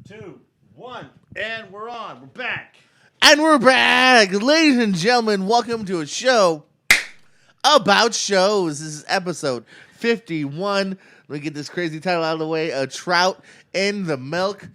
2, 1, and we're on. We're back. And we're back. Ladies and gentlemen, welcome to a show about shows. This is episode 51. Let me get this crazy title out of the way. A Trout in the Milk.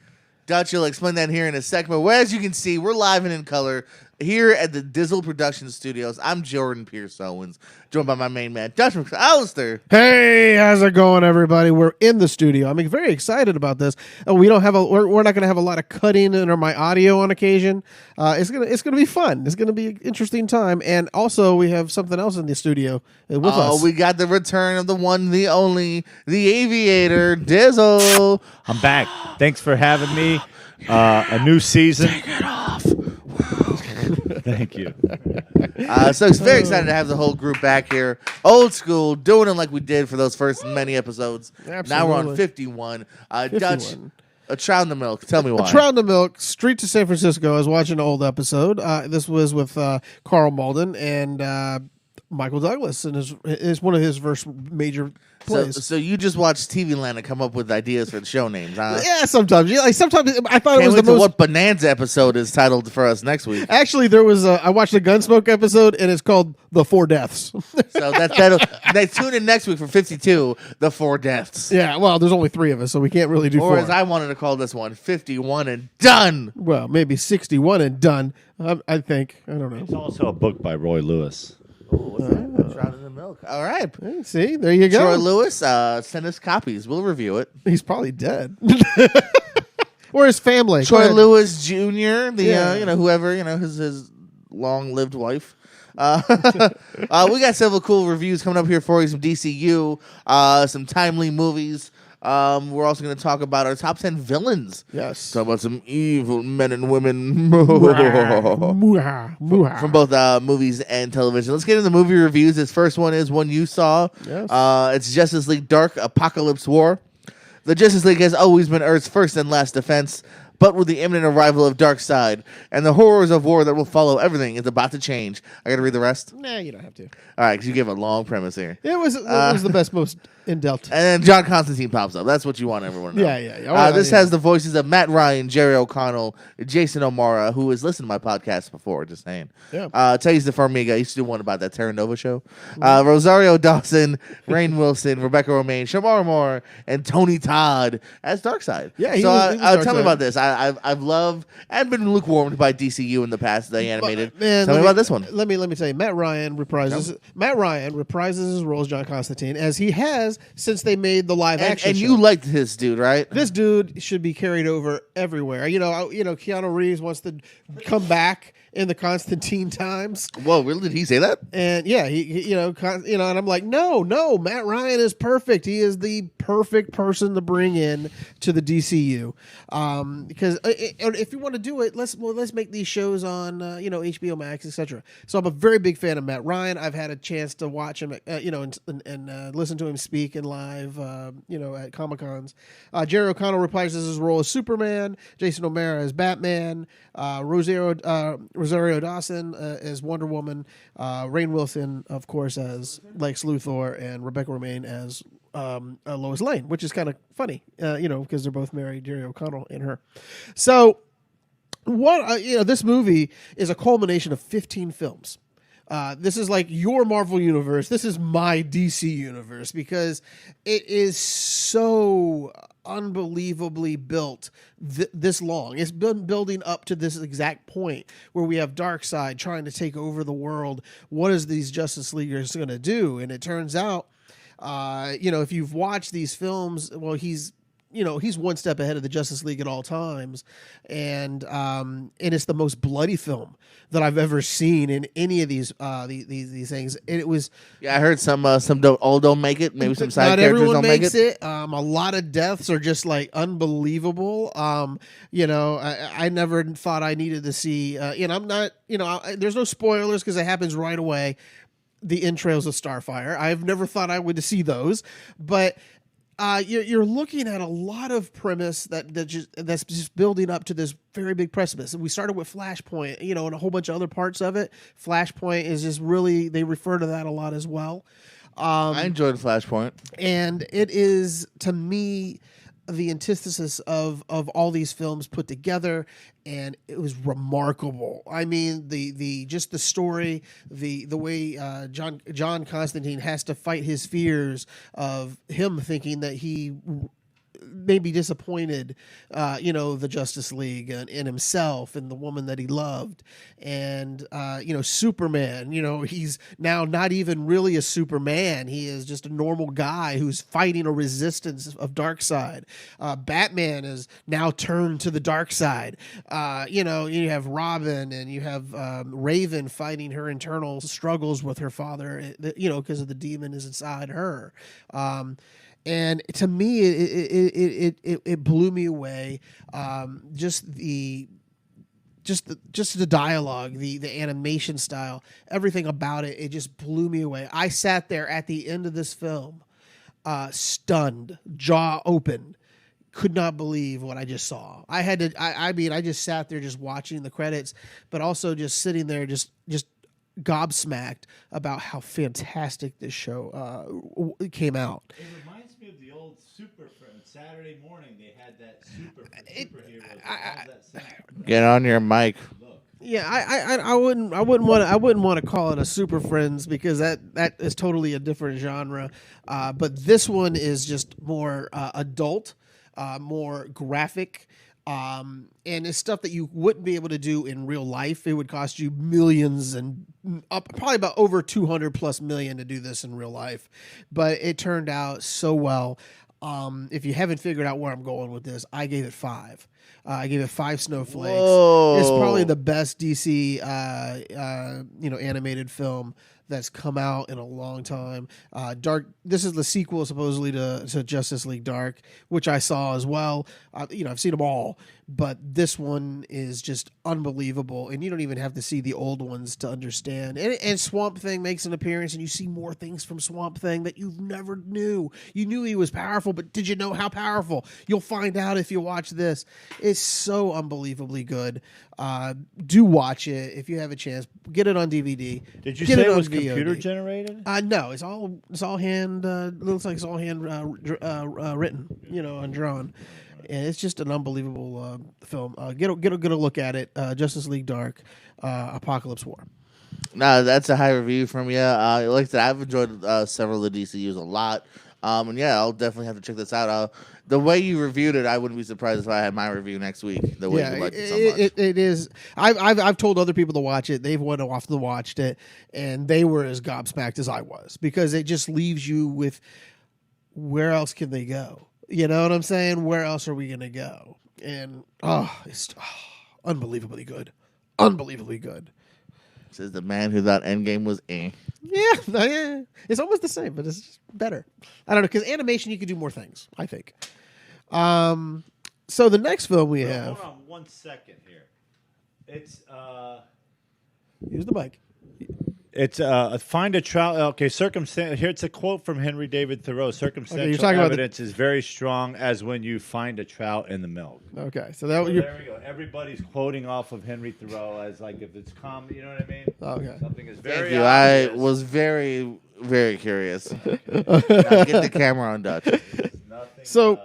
Dutch, you'll explain that here in a second. But well, as you can see, we're live and in color here at the Dizzle Production Studios. I'm Jordan Pierce Owens, joined by my main man, Dutch McAllister. Hey, how's it going, everybody? We're in the studio. I'm very excited about this. We don't have we're not going to have a lot of cutting in my audio on occasion. It's gonna be fun. It's gonna be an interesting time. And also, we have something else in the studio with us. Oh, we got the return of the one, the only, the aviator, Dizzle. I'm back. Thanks for having me. A new season. Take it off. Thank you. So it's very excited to have the whole group back here. Old school, doing it like we did for those first many episodes. Absolutely. Now we're on 51. Dutch, A Trout in the Milk. Tell me why. A Trout in the Milk, Street to San Francisco. I was watching an old episode. This was with Carl Malden and Michael Douglas, and is one of his first major plays. So you just watched TV Land and come up with ideas for the show names, huh? Yeah, sometimes. Yeah, sometimes I thought Can't it was wait the to most. what Bonanza episode is titled for us next week. Actually, there was I watched a Gunsmoke episode, and it's called The Four Deaths. So that'll they tune in next week for 52, The Four Deaths. Yeah, well, there's only 3 of us, so we can't really do Or 4. as I wanted to call this one, 51 and done. Well, maybe 61 and done. I think. I don't know. It's also a book by Roy Lewis. Oh, what's that? A Trout in the Milk. All right. Hey, see, there you go. Troy Lewis, send us copies. We'll review it. He's probably dead. Or his family. Go Troy ahead. Lewis Jr., Yeah. whoever, his long-lived wife. We got several cool reviews coming up here for you. Some DCU, some timely movies. We're also going to talk about our top 10 villains. Yes. Talk about some evil men and women Mooha. from both movies and television. Let's get into the movie reviews. This first one is one you saw. Yes. It's Justice League Dark Apokolips War. The Justice League has always been Earth's first and last defense, but with the imminent arrival of Darkseid and the horrors of war that will follow, everything is about to change. I got to read the rest? Nah, you don't have to. All right, because you gave a long premise here. It was the best, most in-depth. And then John Constantine pops up. That's what you want everyone to know. Yeah. This has the voices of Matt Ryan, Jerry O'Connell, Jason O'Mara, who has listened to my podcast before, just saying. Yeah. Thais the Farmiga. I used to do one about that Terra Nova show. Rosario Dawson, Rainn Wilson, Rebecca Romaine, Shamar Moore, and Tony Todd as Darkseid. Yeah, he so was tell me Darkseid. about this. I've loved and been lukewarmed by DCU in the past. They animated. Man, tell me about this one. Let me tell you. Matt Ryan reprises his role as John Constantine, as he has since they made the live action. And show. you liked this dude, right? This dude should be carried over everywhere. Keanu Reeves wants to come back in the Constantine times. Whoa, really? Did he say that? And yeah, and I'm like, no, Matt Ryan is perfect. He is the perfect person to bring in to the DCU. Because if you want to do it, let's make these shows on HBO Max, etc. So I'm a very big fan of Matt Ryan. I've had a chance to watch him, and listen to him speak in live, at Comic Cons. Jerry O'Connell reprises his role as Superman. Jason O'Mara as Batman. Rosario Dawson as Wonder Woman, Rainn Wilson, of course, as Lex Luthor, and Rebecca Romaine as Lois Lane, which is kind of funny, because they're both married, Jerry O'Connell and her. So, this movie is a culmination of 15 films. This is like your Marvel universe. This is my DC universe, because it is so unbelievably built this long. It's been building up to this exact point where we have Darkseid trying to take over the world. What is these Justice Leaguers going to do? And it turns out, if you've watched these films, well, he's one step ahead of the Justice League at all times, and it's the most bloody film that I've ever seen in any of these things. And it was, Yeah, I heard some don't make it. Maybe some side not characters everyone don't make makes it. A lot of deaths are just like unbelievable. I never thought I needed to see. I'm not. There's no spoilers because it happens right away. The entrails of Starfire. I've never thought I would see those, but. You're looking at a lot of premise that's just building up to this very big precipice. And we started with Flashpoint, and a whole bunch of other parts of it. Flashpoint is just really, they refer to that a lot as well. I enjoyed Flashpoint. And it is, to me, the antithesis of all these films put together, and it was remarkable. I mean, the just the story, the way John Constantine has to fight his fears of him thinking that he may be disappointed, the Justice League and himself and the woman that he loved. And, Superman, he's now not even really a Superman. He is just a normal guy who's fighting a resistance of Darkseid. Batman is now turned to the dark side. You have Robin and you have Raven fighting her internal struggles with her father, because of the demon is inside her. And to me, it blew me away. Just the dialogue, the animation style, everything about it, it just blew me away. I sat there at the end of this film, stunned, jaw open, could not believe what I just saw. I had to. I just sat there just watching the credits, but also just sitting there, just gobsmacked about how fantastic this show came out. It reminds me of the old Super Friends. Saturday morning they had that superheroes. Get on your mic. Yeah, I wouldn't want to call it a Super Friends because that is totally a different genre. But this one is just more adult, more graphic. And it's stuff that you wouldn't be able to do in real life. It would cost you millions and probably about over 200 plus million to do this in real life. But it turned out so well. If you haven't figured out where I'm going with this, I gave it 5. I gave it 5 snowflakes. Whoa. It's probably the best DC, animated film that's come out in a long time. Dark. This is the sequel supposedly to Justice League Dark, which I saw as well. I've seen them all, but this one is just unbelievable, and you don't even have to see the old ones to understand. And Swamp Thing makes an appearance, and you see more things from Swamp Thing that you never knew. You knew he was powerful, but did you know how powerful? You'll find out if you watch this. It's so unbelievably good. Do watch it if you have a chance. Get it on DVD. Did you Get say it it on was VOD. computer generated? No, it's all hand. Looks like it's all hand written, and drawn, and it's just an unbelievable film. Get a look at it. Justice League Dark, Apokolips War. No, that's a high review from you. Like I said, I've enjoyed several of the DCUs a lot. And yeah, I'll definitely have to check this out. The way you reviewed it, I wouldn't be surprised if I had my review next week. The way you liked it so much. It is. I've told other people to watch it. They've went off and watched it, and they were as gobsmacked as I was because it just leaves you with where else can they go? You know what I'm saying? Where else are we gonna go? And it's unbelievably good, unbelievably good. Says the man who thought Endgame was eh. Yeah, it's almost the same, but it's just better. I don't know, because animation you can do more things, I think. So the next film we have. Hold on 1 second here. It's Use the mic. It's find a trout. Okay, circumstance. Here it's a quote from Henry David Thoreau. Circumstantial talking about evidence is very strong as when you find a trout in the milk. Okay, so There we go. Everybody's quoting off of Henry Thoreau as like if it's common. You know what I mean? Okay. Something is Thank very you. obvious. I was very, very curious. Now get the camera on Dutch. Nothing, So-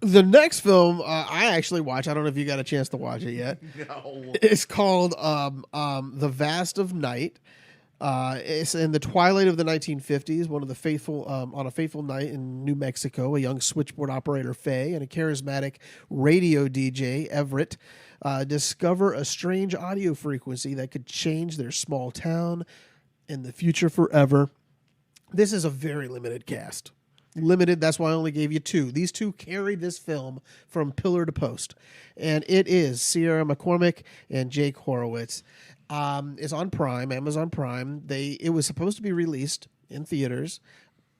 The next film I actually watched. I don't know if you got a chance to watch it yet. No. It's called The Vast of Night. It's in the twilight of the 1950s. One of the faithful, on a fateful night in New Mexico, a young switchboard operator, Faye, and a charismatic radio DJ, Everett, discover a strange audio frequency that could change their small town and the future forever. This is a very limited cast. Limited, that's why I only gave you 2. These 2 carry this film from pillar to post. And it is Sierra McCormick and Jake Horowitz. It's on Prime, Amazon Prime. It was supposed to be released in theaters.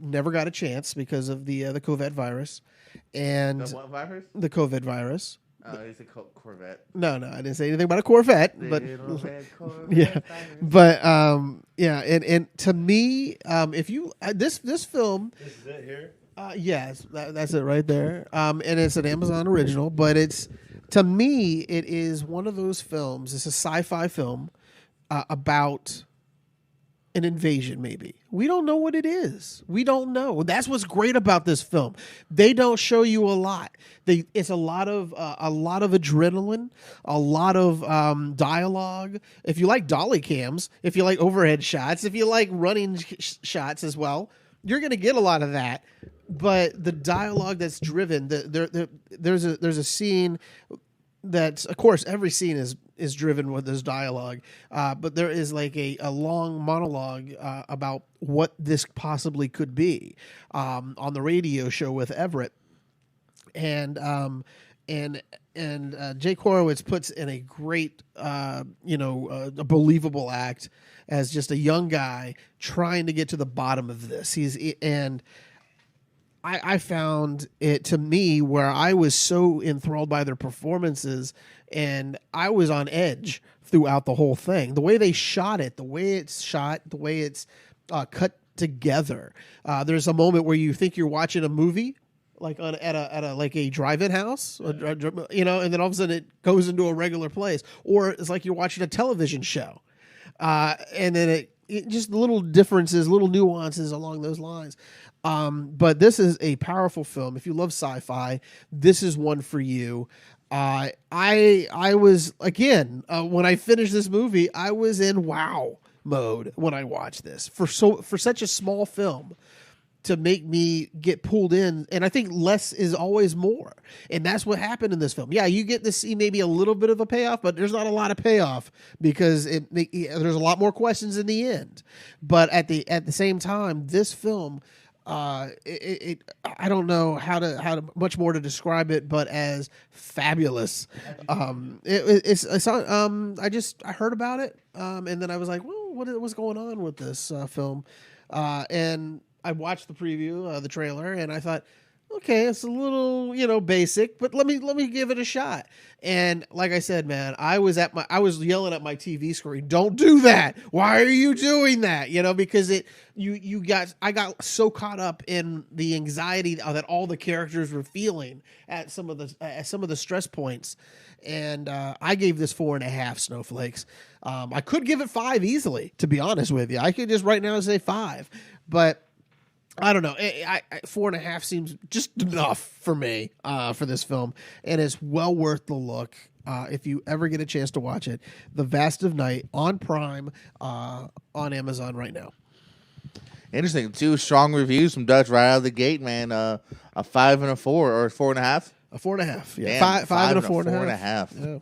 Never got a chance because of the COVID virus. And The what virus? the COVID virus. It's a Corvette. No, I didn't say anything about a Corvette. But Little red Corvette yeah, virus. but and to me, if you this film. This is it here. Yes, that's it right there. And it's an Amazon original, but to me, it is one of those films. It's a sci-fi film about an invasion, maybe. We don't know what it is. We don't know. That's what's great about this film. They don't show you a lot. It's a lot of adrenaline, a lot of dialogue. If you like dolly cams, if you like overhead shots, if you like running shots as well, you're going to get a lot of that. But the dialogue that's driven, there's a scene that's, of course, every scene is driven with this dialogue, but there is like a long monologue about what this possibly could be on the radio show with Everett, and Jake Horowitz puts in a great, a believable act as just a young guy trying to get to the bottom of this. I found it, to me, where I was so enthralled by their performances and I was on edge throughout the whole thing. The way they shot it, the way it's cut together. There's a moment where you think you're watching a movie, like at a drive-in house, and then all of a sudden it goes into a regular place, or it's like you're watching a television show, and then it just little differences, little nuances along those lines. But this is a powerful film. If you love sci-fi, this is one for you. I was, again, when I finished this movie, I was in wow mode when I watched this for such a small film to make me get pulled in. And I think less is always more. And that's what happened in this film. Yeah, you get to see maybe a little bit of a payoff, but there's not a lot of payoff because there's a lot more questions in the end. But at the same time, this film, I don't know how to much more to describe it, but as fabulous. I heard about it, and then I was like, well, what's going on with this film? And I watched the preview, the trailer, and I thought, okay, it's a little, basic, but let me give it a shot. And like I said, man, I was yelling at my TV screen, don't do that. Why are you doing that? Because I got so caught up in the anxiety that all the characters were feeling at some of the stress points. And I gave this 4.5 snowflakes. I could give it 5 easily, to be honest with you. I could just right now say 5, but I don't know. 4.5 seems just enough for me for this film, and it's well worth the look if you ever get a chance to watch it. The Vast of Night on Prime on Amazon right now. Interesting. 2 strong reviews from Dutch right out of the gate, man. A 5 and a 4 or 4.5. A 4.5. Yeah, Damn, 5 and a 4.5. Yeah.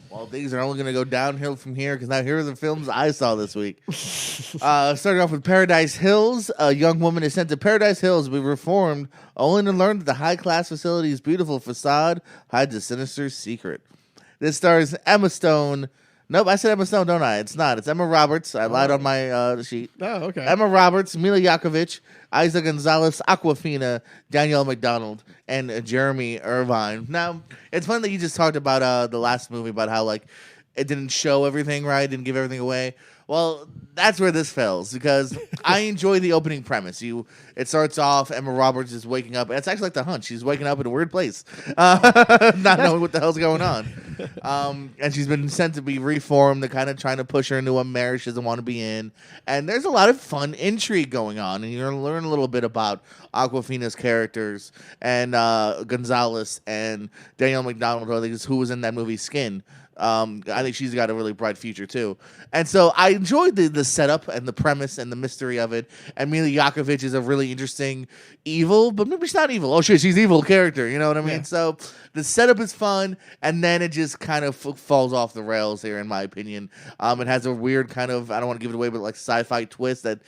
Well, things are only going to go downhill from here because now here are the films I saw this week. Starting off with Paradise Hills. A young woman is sent to Paradise Hills to be reformed, only to learn that the high-class facility's beautiful facade hides a sinister secret. This stars Emma Stone. Nope, I said Emma Stone, don't I? It's not. It's Emma Roberts. I lied on my sheet. Oh, okay. Emma Roberts, Mila Jokovic, Isa Gonzalez, Aquafina, Danielle McDonald, and Jeremy Irvine. Now, it's funny that you just talked about the last movie, about how it didn't show everything right, didn't give everything away. Well, that's where this fails, because I enjoy the opening premise. It starts off, Emma Roberts is waking up. It's actually like The Hunt. She's waking up in a weird place, not knowing what the hell's going on. And she's been sent to be reformed. They're kind of trying to push her into a marriage she doesn't want to be in. And there's a lot of fun intrigue going on. And you're going to learn a little bit about Aquafina's characters and Gonzalez and Danielle McDonald, who was in that movie Skin. I think she's got a really bright future too, and so I enjoyed the setup and the premise and the mystery of it. And Mila Jokovic is a really interesting evil, but maybe she's not evil. Oh shit, she's evil character. You know what I mean? Yeah. So the setup is fun, and then it just kind of falls off the rails here, in my opinion. It has a weird kind of, I don't want to give it away, but like sci-fi twist that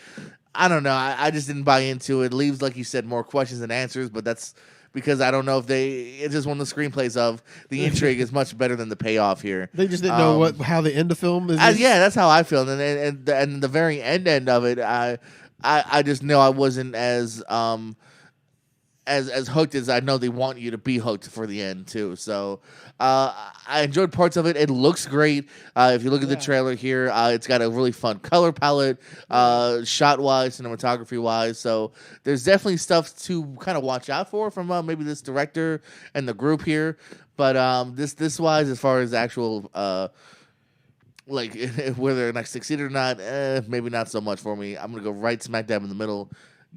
I don't know. I just didn't buy into it. Leaves, like you said, more questions than answers, but that's because I don't know if it's just one of the screenplays of the intrigue is much better than the payoff here. They just didn't know how the end of film is. Yeah, that's how I feel. And the very end of it, I just know I wasn't as hooked as I know they want you to be hooked for the end too. So I enjoyed parts of it. It looks great. If you look at the trailer here, it's got a really fun color palette, shot-wise, cinematography-wise. So there's definitely stuff to kind of watch out for from maybe this director and the group here. But this wise, as far as actual like whether I succeed or not, maybe not so much for me. I'm gonna go right smack dab in the middle,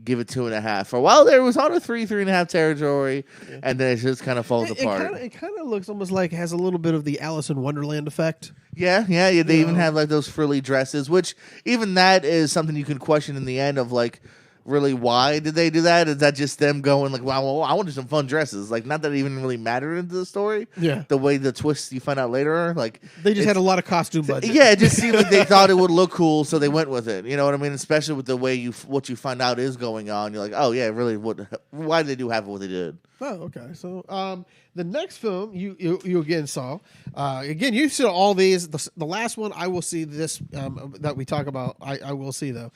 give it 2.5. For a while there, it was on a 3.5 territory, and then it just kind of falls apart. It kind of looks almost like it has a little bit of the Alice in Wonderland effect. Yeah. They even have like those frilly dresses, which even that is something you can question in the end of like, really, why did they do that? Is that just them going like, wow, well, I wanted some fun dresses? Like, not that it even really mattered into the story. Yeah. The way the twists you find out later are like, They just had a lot of costume budget. yeah, it just seemed like they thought it would look cool, so they went with it. You know what I mean? Especially with the way what you find out is going on. You're like, oh yeah, really? Why did they do half of what they did? Oh, okay. So, the next film you again saw, again you saw all these. The last one I will see this that we talk about. I will see though.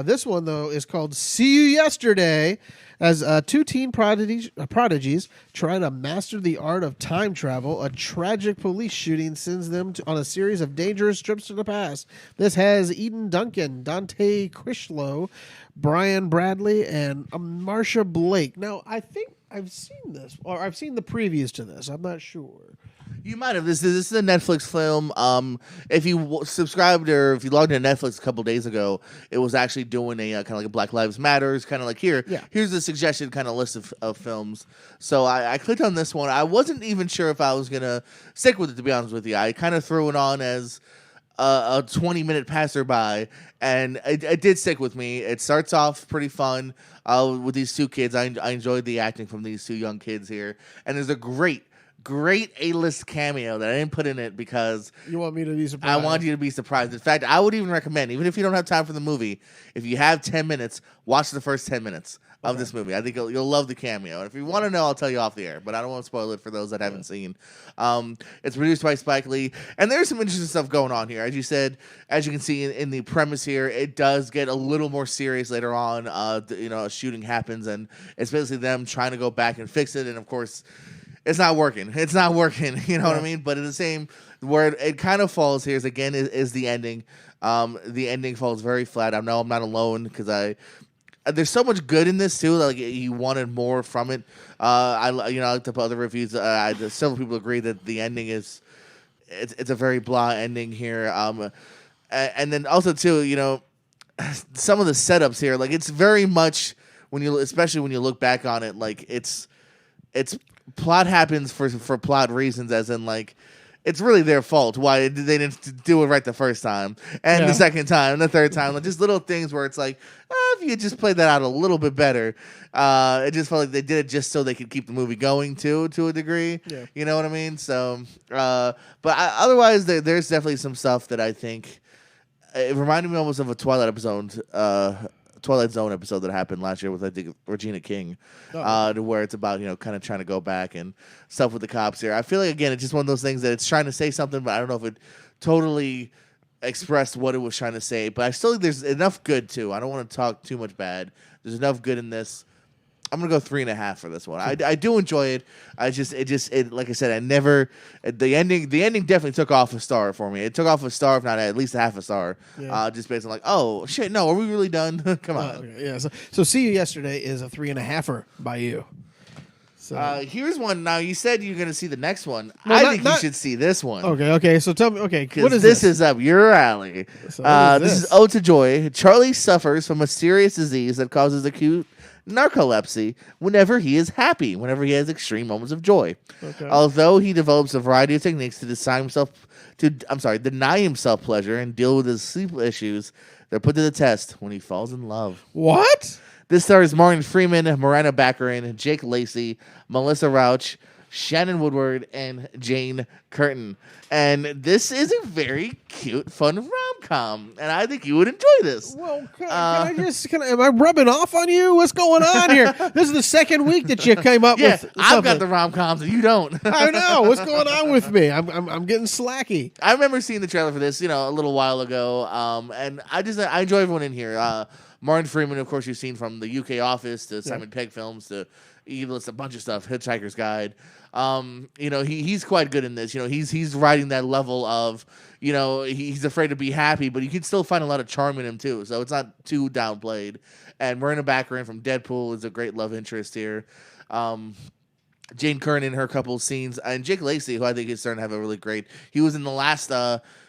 This one though is called "See You Yesterday," as two teen prodigies try to master the art of time travel. A tragic police shooting sends them on a series of dangerous trips to the past. This has Eden Duncan, Dante Crislow, Brian Bradley, and Marsha Blake. Now I think I've seen this, or I've seen the previews to this. I'm not sure. You might have. This is a Netflix film. If you subscribed or if you logged into Netflix a couple days ago, it was actually doing a kind of like a Black Lives Matters kind of like here's the suggested kind of list of films. So I clicked on this one. I wasn't even sure if I was gonna stick with it, to be honest with you. I kind of threw it on as a 20-minute passerby, and it did stick with me. It starts off pretty fun with these two kids. I enjoyed the acting from these two young kids here, and there's a great A-list cameo that I didn't put in it because You want me to be surprised? I want you to be surprised. In fact, I would even recommend, even if you don't have time for the movie, if you have 10 minutes, watch the first 10 minutes of this movie. I think you'll love the cameo. And if you want to know, I'll tell you off the air, but I don't want to spoil it for those that haven't seen. It's produced by Spike Lee, and there's some interesting stuff going on here. As you said, as you can see in the premise here, it does get a little more serious later on. A shooting happens, and it's basically them trying to go back and fix it, and of course, it's not working. You know what I mean? But in the same, where it kind of falls here is the ending. The ending falls very flat. I know I'm not alone because there's so much good in this too. Like you wanted more from it. I looked up other reviews. Several people agree that the ending it's a very blah ending here. And then also too, some of the setups here, like it's very much especially when you look back on it, like it's plot happens for plot reasons, as in like it's really their fault why they didn't do it right the first time and the second time and the third time. Like just little things where it's like, if you just played that out a little bit better, it just felt like they did it just so they could keep the movie going to a degree. Yeah. You know what I mean? So, otherwise, there's definitely some stuff that I think it reminded me almost of a Twilight Zone episode that happened last year with I think Regina King, to where it's about kind of trying to go back and stuff with the cops here. I feel like again it's just one of those things that it's trying to say something, but I don't know if it totally expressed what it was trying to say. But I still think there's enough good too. I don't want to talk too much bad. There's enough good in this. I'm gonna go 3.5 for this one. I do enjoy it. It like I said, the ending definitely took off a star for me. It took off a star, if not at least a half a star. Yeah. Just based on like, oh shit, no, are we really done? Come on. Okay. Yeah. So See You Yesterday is a 3.5 by you. So here's one. Now you said you're gonna see the next one. I think you should see this one. Okay. So tell me. Okay, what is this? This is up your alley. So this is Ode to Joy. Charlie suffers from a mysterious disease that causes acute narcolepsy whenever he is happy, whenever he has extreme moments of joy. Okay. Although he develops a variety of techniques to deny himself pleasure and deal with his sleep issues, they're put to the test when he falls in love. What? This stars Martin Freeman, Miranda Baccarin, Jake Lacey, Melissa Rauch, Shannon Woodward, and Jane Curtin. And this is a very cute, fun rom-com, and I think you would enjoy this. Well, am I rubbing off on you? What's going on here? This is the second week that you came up with something. I've got the rom-coms, and you don't. I know. What's going on with me? I'm getting slacky. I remember seeing the trailer for this, a little while ago, and I enjoy everyone in here. Martin Freeman, of course, you've seen from the UK Office to Simon Pegg films to he lists a bunch of stuff. Hitchhiker's Guide. He's quite good in this. He's riding that level of, he's afraid to be happy, but you can still find a lot of charm in him too. So it's not too downplayed. And Miranda Baccarin from Deadpool is a great love interest here. Jane Curran in her couple of scenes, and Jake Lacey, who I think is starting to have a really great. He was in the last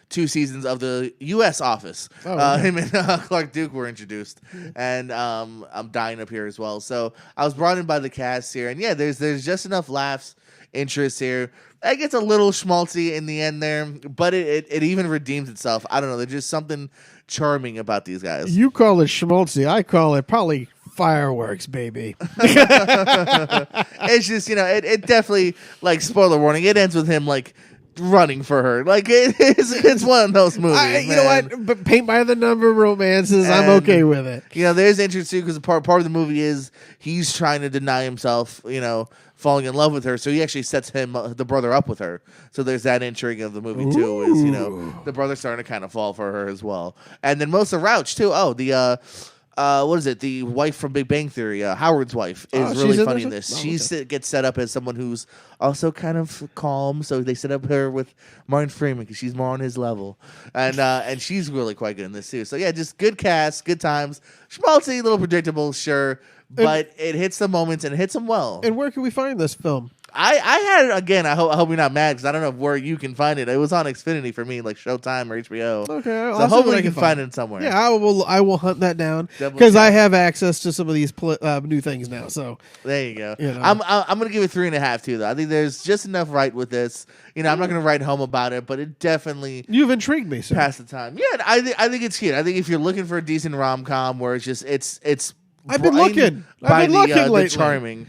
2 seasons of the U.S. Office. Him and Clark Duke were introduced, and I'm dying up here as well. So I was brought in by the cast here, and yeah, there's just enough laughs, interest here. It gets a little schmaltzy in the end there, but it even redeems itself. I don't know. There's just something charming about these guys. You call it schmaltzy. I call it probably fireworks, baby. It's just, it definitely, like, spoiler warning, it ends with him, like, running for her. Like, it's one of those movies, you know what? But paint by the number romances, I'm okay with it. There's interest, too, because part of the movie is he's trying to deny himself, falling in love with her, so he actually sets the brother up with her. So there's that intrigue of the movie too. Is the brother starting to kind of fall for her as well, and then Melissa Rauch too. Oh, the what is it? The wife from Big Bang Theory, Howard's wife, is really funny in this. She gets set up as someone who's also kind of calm, so they set up her with Martin Freeman because she's more on his level, and she's really quite good in this too. So yeah, just good cast, good times, schmaltzy, a little predictable, sure. But it hits the moments and it hits them well. And where can we find this film? I had it again. I hope you're not mad because I don't know where you can find it. It was on Xfinity for me, like Showtime or HBO. Okay, so hopefully you can find it somewhere. Yeah, I will hunt that down because I have access to some of these new things now. So there you go. I'm gonna give it 3.5 too, though. I think there's just enough right with this. I'm not gonna write home about it, but it definitely you've intrigued me. Sir. Past the time. Yeah, I think it's cute. I think if you're looking for a decent rom-com where it's just it's I've been looking lately. The charming.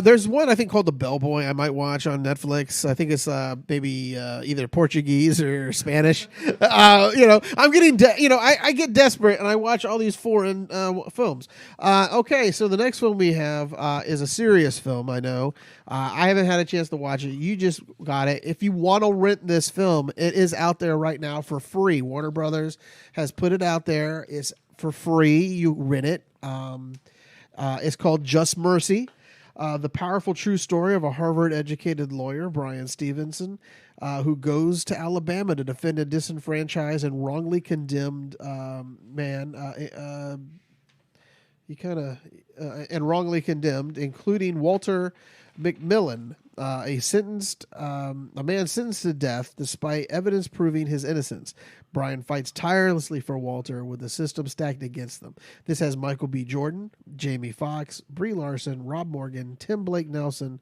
There's one I think called The Bellboy I might watch on Netflix. I think it's maybe either Portuguese or Spanish. I'm getting I get desperate and I watch all these foreign films. Okay, so the next film we have is a serious film. I know I haven't had a chance to watch it. You just got it. If you want to rent this film, it is out there right now for free. Warner Brothers has put it out there. It's for free. You rent it. It's called Just Mercy. The powerful true story of a Harvard-educated lawyer, Brian Stevenson, who goes to Alabama to defend a disenfranchised and wrongly condemned man. Wrongly condemned, including Walter McMillan, a man sentenced to death despite evidence proving his innocence. Brian fights tirelessly for Walter with the system stacked against them. This has Michael B. Jordan, Jamie Foxx, Brie Larson, Rob Morgan, Tim Blake Nelson,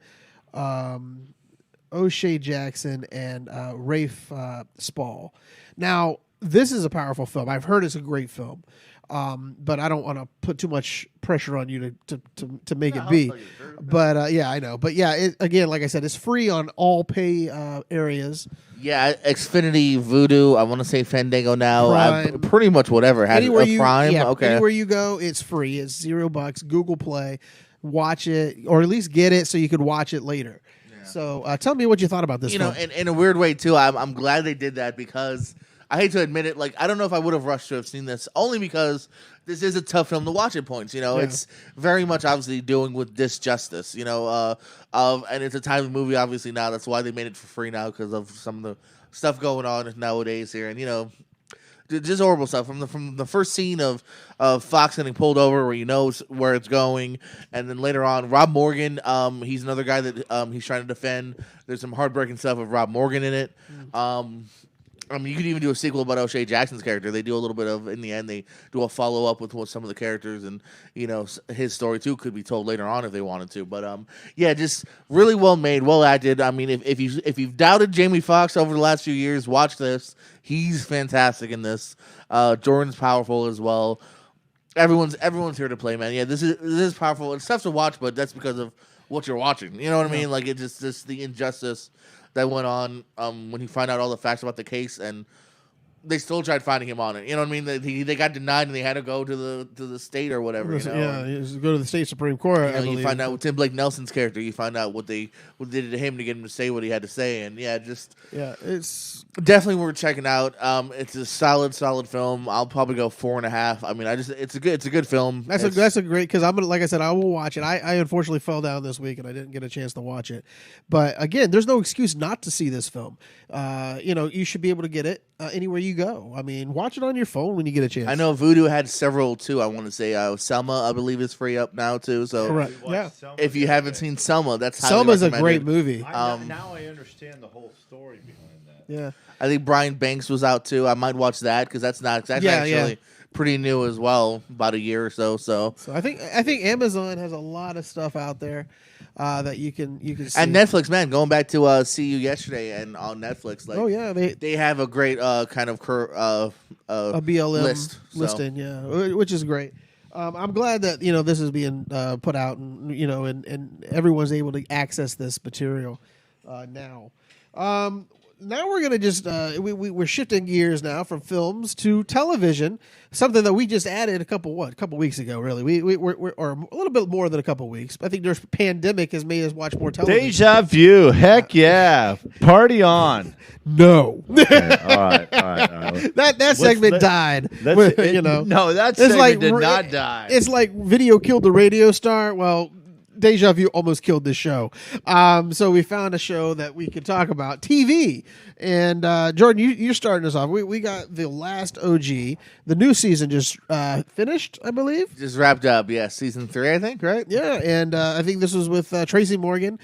O'Shea Jackson, and Rafe Spall. Now, this is a powerful film. I've heard it's a great film. But I don't want to put too much pressure on you to make it be. But yeah, I know. But yeah, again, like I said, it's free on all pay areas. Yeah, Xfinity, Vudu. I want to say Fandango now. Pretty much whatever has Prime. Yeah, okay, anywhere you go, it's free. It's $0. Google Play. Watch it, or at least get it so you could watch it later. Yeah. So tell me what you thought about this. In a weird way too. I'm glad they did that because. I hate to admit it, like I don't know if I would have rushed to have seen this, only because this is a tough film to watch at points. It's very much obviously doing with disjustice. And it's a timely movie, obviously now. That's why they made it for free now because of some of the stuff going on nowadays here, and just horrible stuff from the first scene of Fox getting pulled over, where where it's going, and then later on, Rob Morgan, he's another guy that he's trying to defend. There's some heartbreaking stuff with Rob Morgan in it. You could even do a sequel about O'Shea Jackson's character. They do a little bit of, in the end, they do a follow-up with some of the characters, and, his story, too, could be told later on if they wanted to. But, yeah, just really well made, well acted. I mean, if you've doubted Jamie Foxx over the last few years, watch this. He's fantastic in this. Jordan's powerful as well. Everyone's here to play, man. Yeah, this is powerful. It's tough to watch, but that's because of what you're watching. You know what I mean? Like, it's just the injustice that went on when he found out all the facts about the case, and they still tried finding him on it. You know what I mean? They got denied, and they had to go to the state or whatever. Yeah, go to the state Supreme Court. You find out with Tim Blake Nelson's character. You find out what they did to him to get him to say what he had to say, and it's definitely worth checking out. It's a solid film. I'll probably go 4.5. I mean, it's a good film. That's a great, because like I said, I will watch it. I unfortunately fell down this week and I didn't get a chance to watch it. But again, there's no excuse not to see this film. You should be able to get it anywhere you you go. I mean, watch it on your phone when you get a chance. I know Vudu had several too. I want to say Selma, I believe, is free up now too. So Correct. We watched Yeah. Selma if you the other haven't day. seen Selma, that's highly Selma's a recommended. great movie. Now I understand the whole story behind that. Yeah. I think Brian Banks was out too. I might watch that because that's Yeah, actually pretty new as well, about a year or so. So So I think Amazon has a lot of stuff out there that you can see. and Netflix, man, going back to See You Yesterday and on Netflix, like oh yeah, they have a great kind of a BLM list. So. listing, yeah, which is great. I'm glad that this is being put out, and and everyone's able to access this material now. Now we're gonna just we're shifting gears now from films to television, something that we just added a couple weeks ago. Really, we're or a little bit more than a couple weeks. I think there's pandemic has made us watch more television. Deja vu. Heck yeah. Party on. No, Okay, all right. that segment died. No, that It's segment like did re- not die. It's like video killed the radio star. Well, Deja Vu almost killed this show. So we found a show that we could talk about, TV. And Jordan, you're starting us off. We got the last OG. The new season just finished, I believe. Just wrapped up, yeah, season 3, I think, right? Yeah, and I think this was with Tracy Morgan,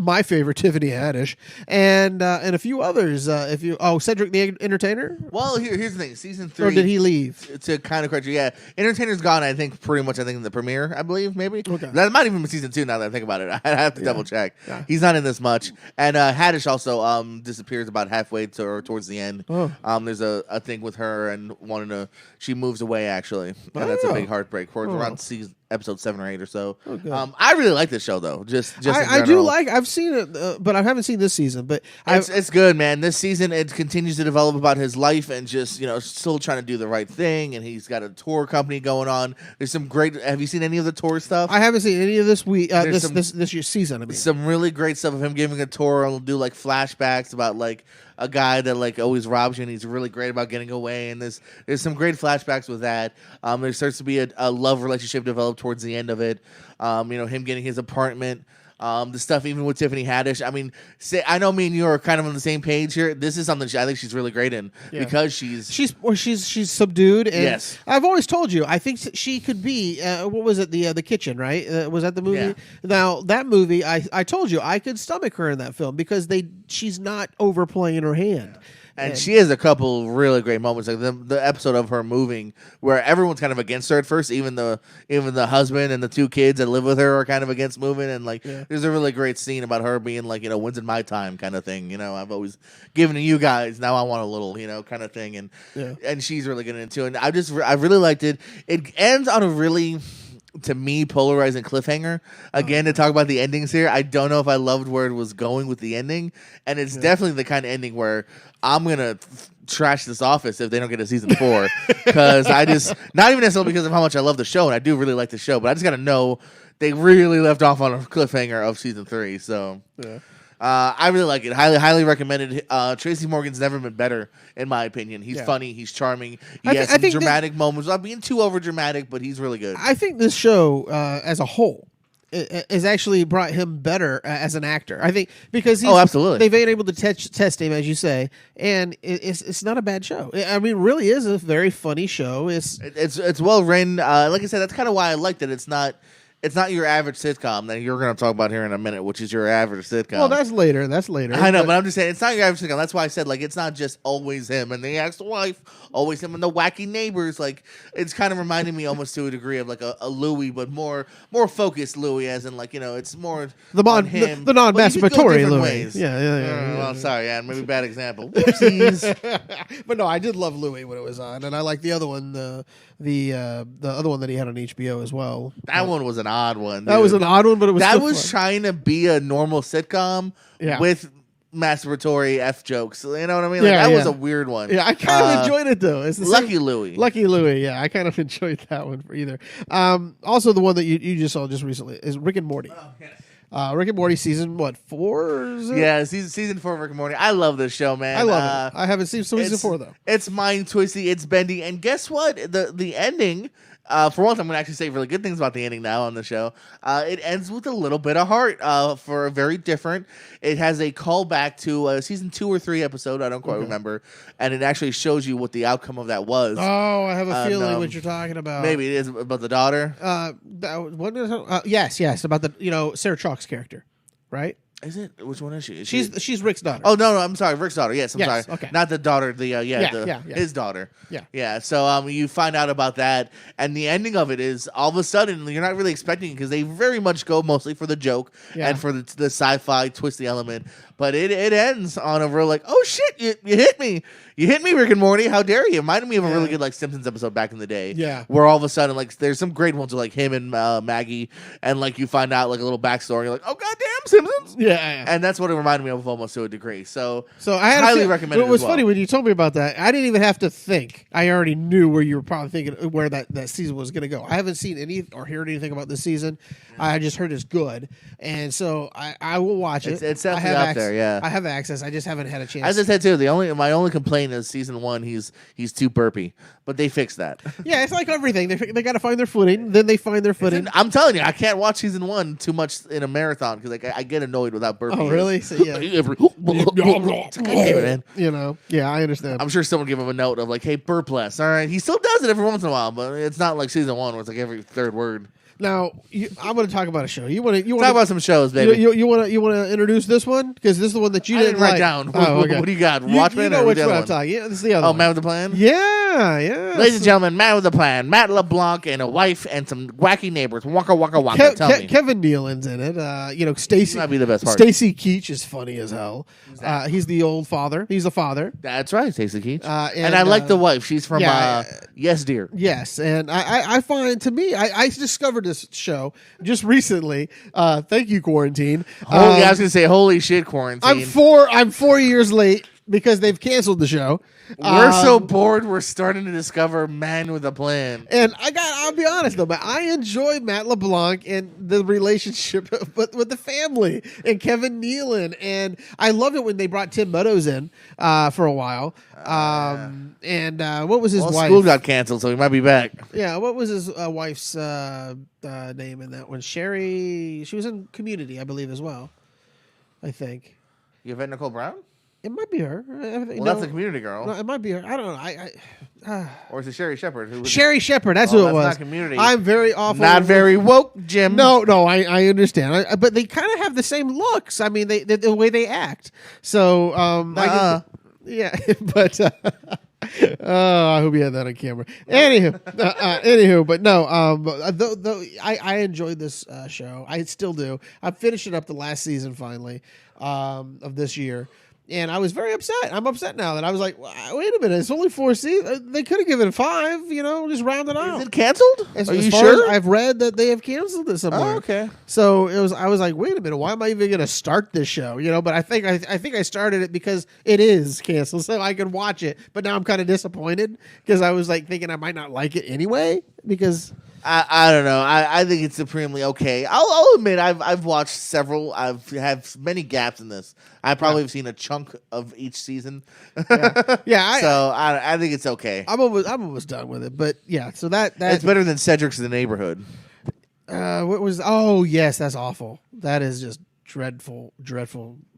my favorite, Tiffany Haddish, and a few others. Cedric the Entertainer, Well, here's the thing, season 3. or did he leave? To kind of correct you, yeah, Entertainer's gone. I think pretty much. I think in the premiere, I believe maybe. Okay. That might even be season 2. Now that I think about it, I have to double check. Yeah. He's not in this much, and Haddish also disappears about halfway towards the end. Oh. There's a thing with her and she moves away actually, and that's a big heartbreak for around episode 7 or 8 or so. Oh, good. I really like this show though. Just in I do general. like. I've seen it, but I haven't seen this season. But It's good, man. This season it continues to develop about his life and just still trying to do the right thing. And he's got a tour company going on. There's some great. Have you seen any of the tour stuff? I haven't seen any of this week. There's This year's season. I mean, some really great stuff of him giving a tour. He'll do like flashbacks about like a guy that like always robs you, and he's really great about getting away. And there's some great flashbacks with that. There starts to be a love relationship developed towards the end of it. Him getting his apartment. The stuff even with Tiffany Haddish. I mean, I know me and you are kind of on the same page here. This is something I think she's really great in because she's subdued. And Yes. I've always told you. I think she could be. What was it? The Kitchen, right? Was that the movie? Yeah. Now that movie, I told you I could stomach her in that film because she's not overplaying her hand. And she has a couple really great moments, like the episode of her moving, where everyone's kind of against her at first. Even the husband and the 2 kids that live with her are kind of against moving. And there's a really great scene about her being like, when's it my time kind of thing. I've always given to you guys, now I want a little, kind of thing. And she's really good into it. And I really liked it. It ends on a really, to me, polarizing cliffhanger. Again, to talk about the endings here, I don't know if I loved where it was going with the ending, and it's definitely the kind of ending where I'm gonna trash this office if they don't get a season 4, because I just, not even necessarily because of how much I love the show, and I do really like the show, but I just gotta know they really left off on a cliffhanger of season 3. So I really like it. Highly recommended. Tracy Morgan's never been better, in my opinion. He's funny. He's charming. He has some dramatic moments. I'm being too over dramatic, but he's really good. I think this show as a whole has actually brought him better as an actor. I think because absolutely, they've been able to test him, as you say, and it's not a bad show. I mean, it really is a very funny show. It's well written. Like I said, that's kind of why I liked it. It's not your average sitcom that you're going to talk about here in a minute, which is your average sitcom. Well, that's later. I know, but I'm just saying it's not your average sitcom. That's why I said it's not just always him and the ex-wife, always him and the wacky neighbors. It's kind of reminding me almost to a degree of a Louis, but more focused Louis, as in it's more on him. The non-masturbatory Louis. Ways. Yeah. Well, sorry, maybe bad example. Whoopsies. But no, I did love Louis when it was on, and I like the other one, the other one that he had on HBO as well. That one was an odd one. That was an odd one, but it was that still was fun. trying to be a normal sitcom with masturbatory F jokes. You know what I mean? That was a weird one. Yeah, I kind of enjoyed it though. It's the Lucky same. Louie. Lucky Louie. Yeah, I kind of enjoyed that one for either. Also, the one that you just saw just recently is Rick and Morty. Oh, yes. Rick and Morty season 4? Is it? Yeah, season 4 of Rick and Morty. I love this show, man. I love it. I haven't seen season 4 though. It's mind twisty, it's bendy, and guess what? The ending. For once, I'm going to actually say really good things about the ending now on the show. It ends with a little bit of heart for a very different. It has a callback to a season 2 or 3 episode. I don't quite remember. And it actually shows you what the outcome of that was. Oh, I have a feeling what you're talking about. Maybe it is about the daughter. Yes, about the Sarah Chalk's character, right? Is it? Which one is she? She's Rick's daughter. Oh no, I'm sorry, Rick's daughter. Yes, I'm sorry. Okay. Not the daughter. Yeah. His daughter. Yeah. So you find out about that, and the ending of it is all of a sudden you're not really expecting it because they very much go mostly for the joke and for the sci-fi twisty element. But it ends on a real like, oh shit, you hit me. You hit me, Rick and Morty. How dare you? It reminded me of a really good like Simpsons episode back in the day. Yeah. Where all of a sudden like there's some great ones with like him and Maggie, and like you find out like a little backstory. You're like, oh goddamn Simpsons. Yeah. And that's what it reminded me of almost to a degree. So I had highly recommend it. It was as well. funny when you told me about that. I didn't even have to think. I already knew where you were probably thinking where that season was going to go. I haven't seen any or heard anything about this season. I just heard it's good, and so I will watch it. It's definitely out there. Yeah, I have access. I just haven't had a chance. As I said too, my only complaint is season 1. He's too burpy, but they fixed that. Yeah, it's like everything. They got to find their footing. Then they find their footing. I'm telling you, I can't watch season 1 too much in a marathon because like I get annoyed without burping. Oh, really? So, yeah. Man. Yeah, I understand. I'm sure someone gave him a note of like, "Hey, burp less." All right, he still does it every once in a while, but it's not like season 1 where it's like every third word. Now, I'm going to talk about a show. You want to talk about some shows, baby? You want to introduce this one because this is the one that you didn't write down. Oh, okay. What do you got? Watchmen? You know or which the one other I'm talking. Yeah, this is the other one. Man with the Plan. Yeah. Ladies and gentlemen, Man with a Plan. Matt LeBlanc and a wife and some wacky neighbors. Waka waka waka. Tell me. Kevin Nealon's in it. Stacy. Might be the best part. Stacy Keach is funny as hell. He's the old father. He's the father. That's right, Stacy Keach. And I like the wife. She's from Yes Dear. Yes, and I find I discovered this show just recently. Thank you, Quarantine. I was gonna say, holy shit, Quarantine. I'm 4 years late because they've canceled the show. We're so bored. We're starting to discover Man with a Plan. And I'll be honest though, but I enjoy Matt LeBlanc and the relationship with the family and Kevin Nealon, and I love it when they brought Tim Meadows in for a while. And what was his wife? School got canceled, so he might be back. Yeah, what was his wife's name in that one? Sherry. She was in Community, I believe, as well. I think. You have Nicole Brown? It might be her. That's the Community girl. No, it might be her. I don't know. Or is it Sherry Shepherd? Sherry Shepherd. That's who it was. Not Community. I'm very awful. Not very woke, Jim. No, I understand. But they kind of have the same looks. I mean, the way they act. So, yeah. But I hope you had that on camera. Anywho, but no. I enjoyed this show. I still do. I'm finishing up the last season finally of this year. And I was very upset. I'm upset now that I was like, wait a minute, it's only 4 seasons. They could have given it 5, just round it out. Is it canceled? Are you far sure? as I've read that they have canceled it somewhere. Oh, okay. So I was like, wait a minute, why am I even going to start this show? But I think I started it because it is canceled, so I can watch it. But now I'm kind of disappointed because I was like thinking I might not like it anyway because. I don't know. I think it's supremely okay. I'll admit I've watched several. I've had many gaps in this. I probably have seen a chunk of each season. Yeah. So I think it's okay. I'm almost done with it. But yeah, so that it's better than Cedric's in the Neighborhood. What was? Oh yes, that's awful. That is just dreadful.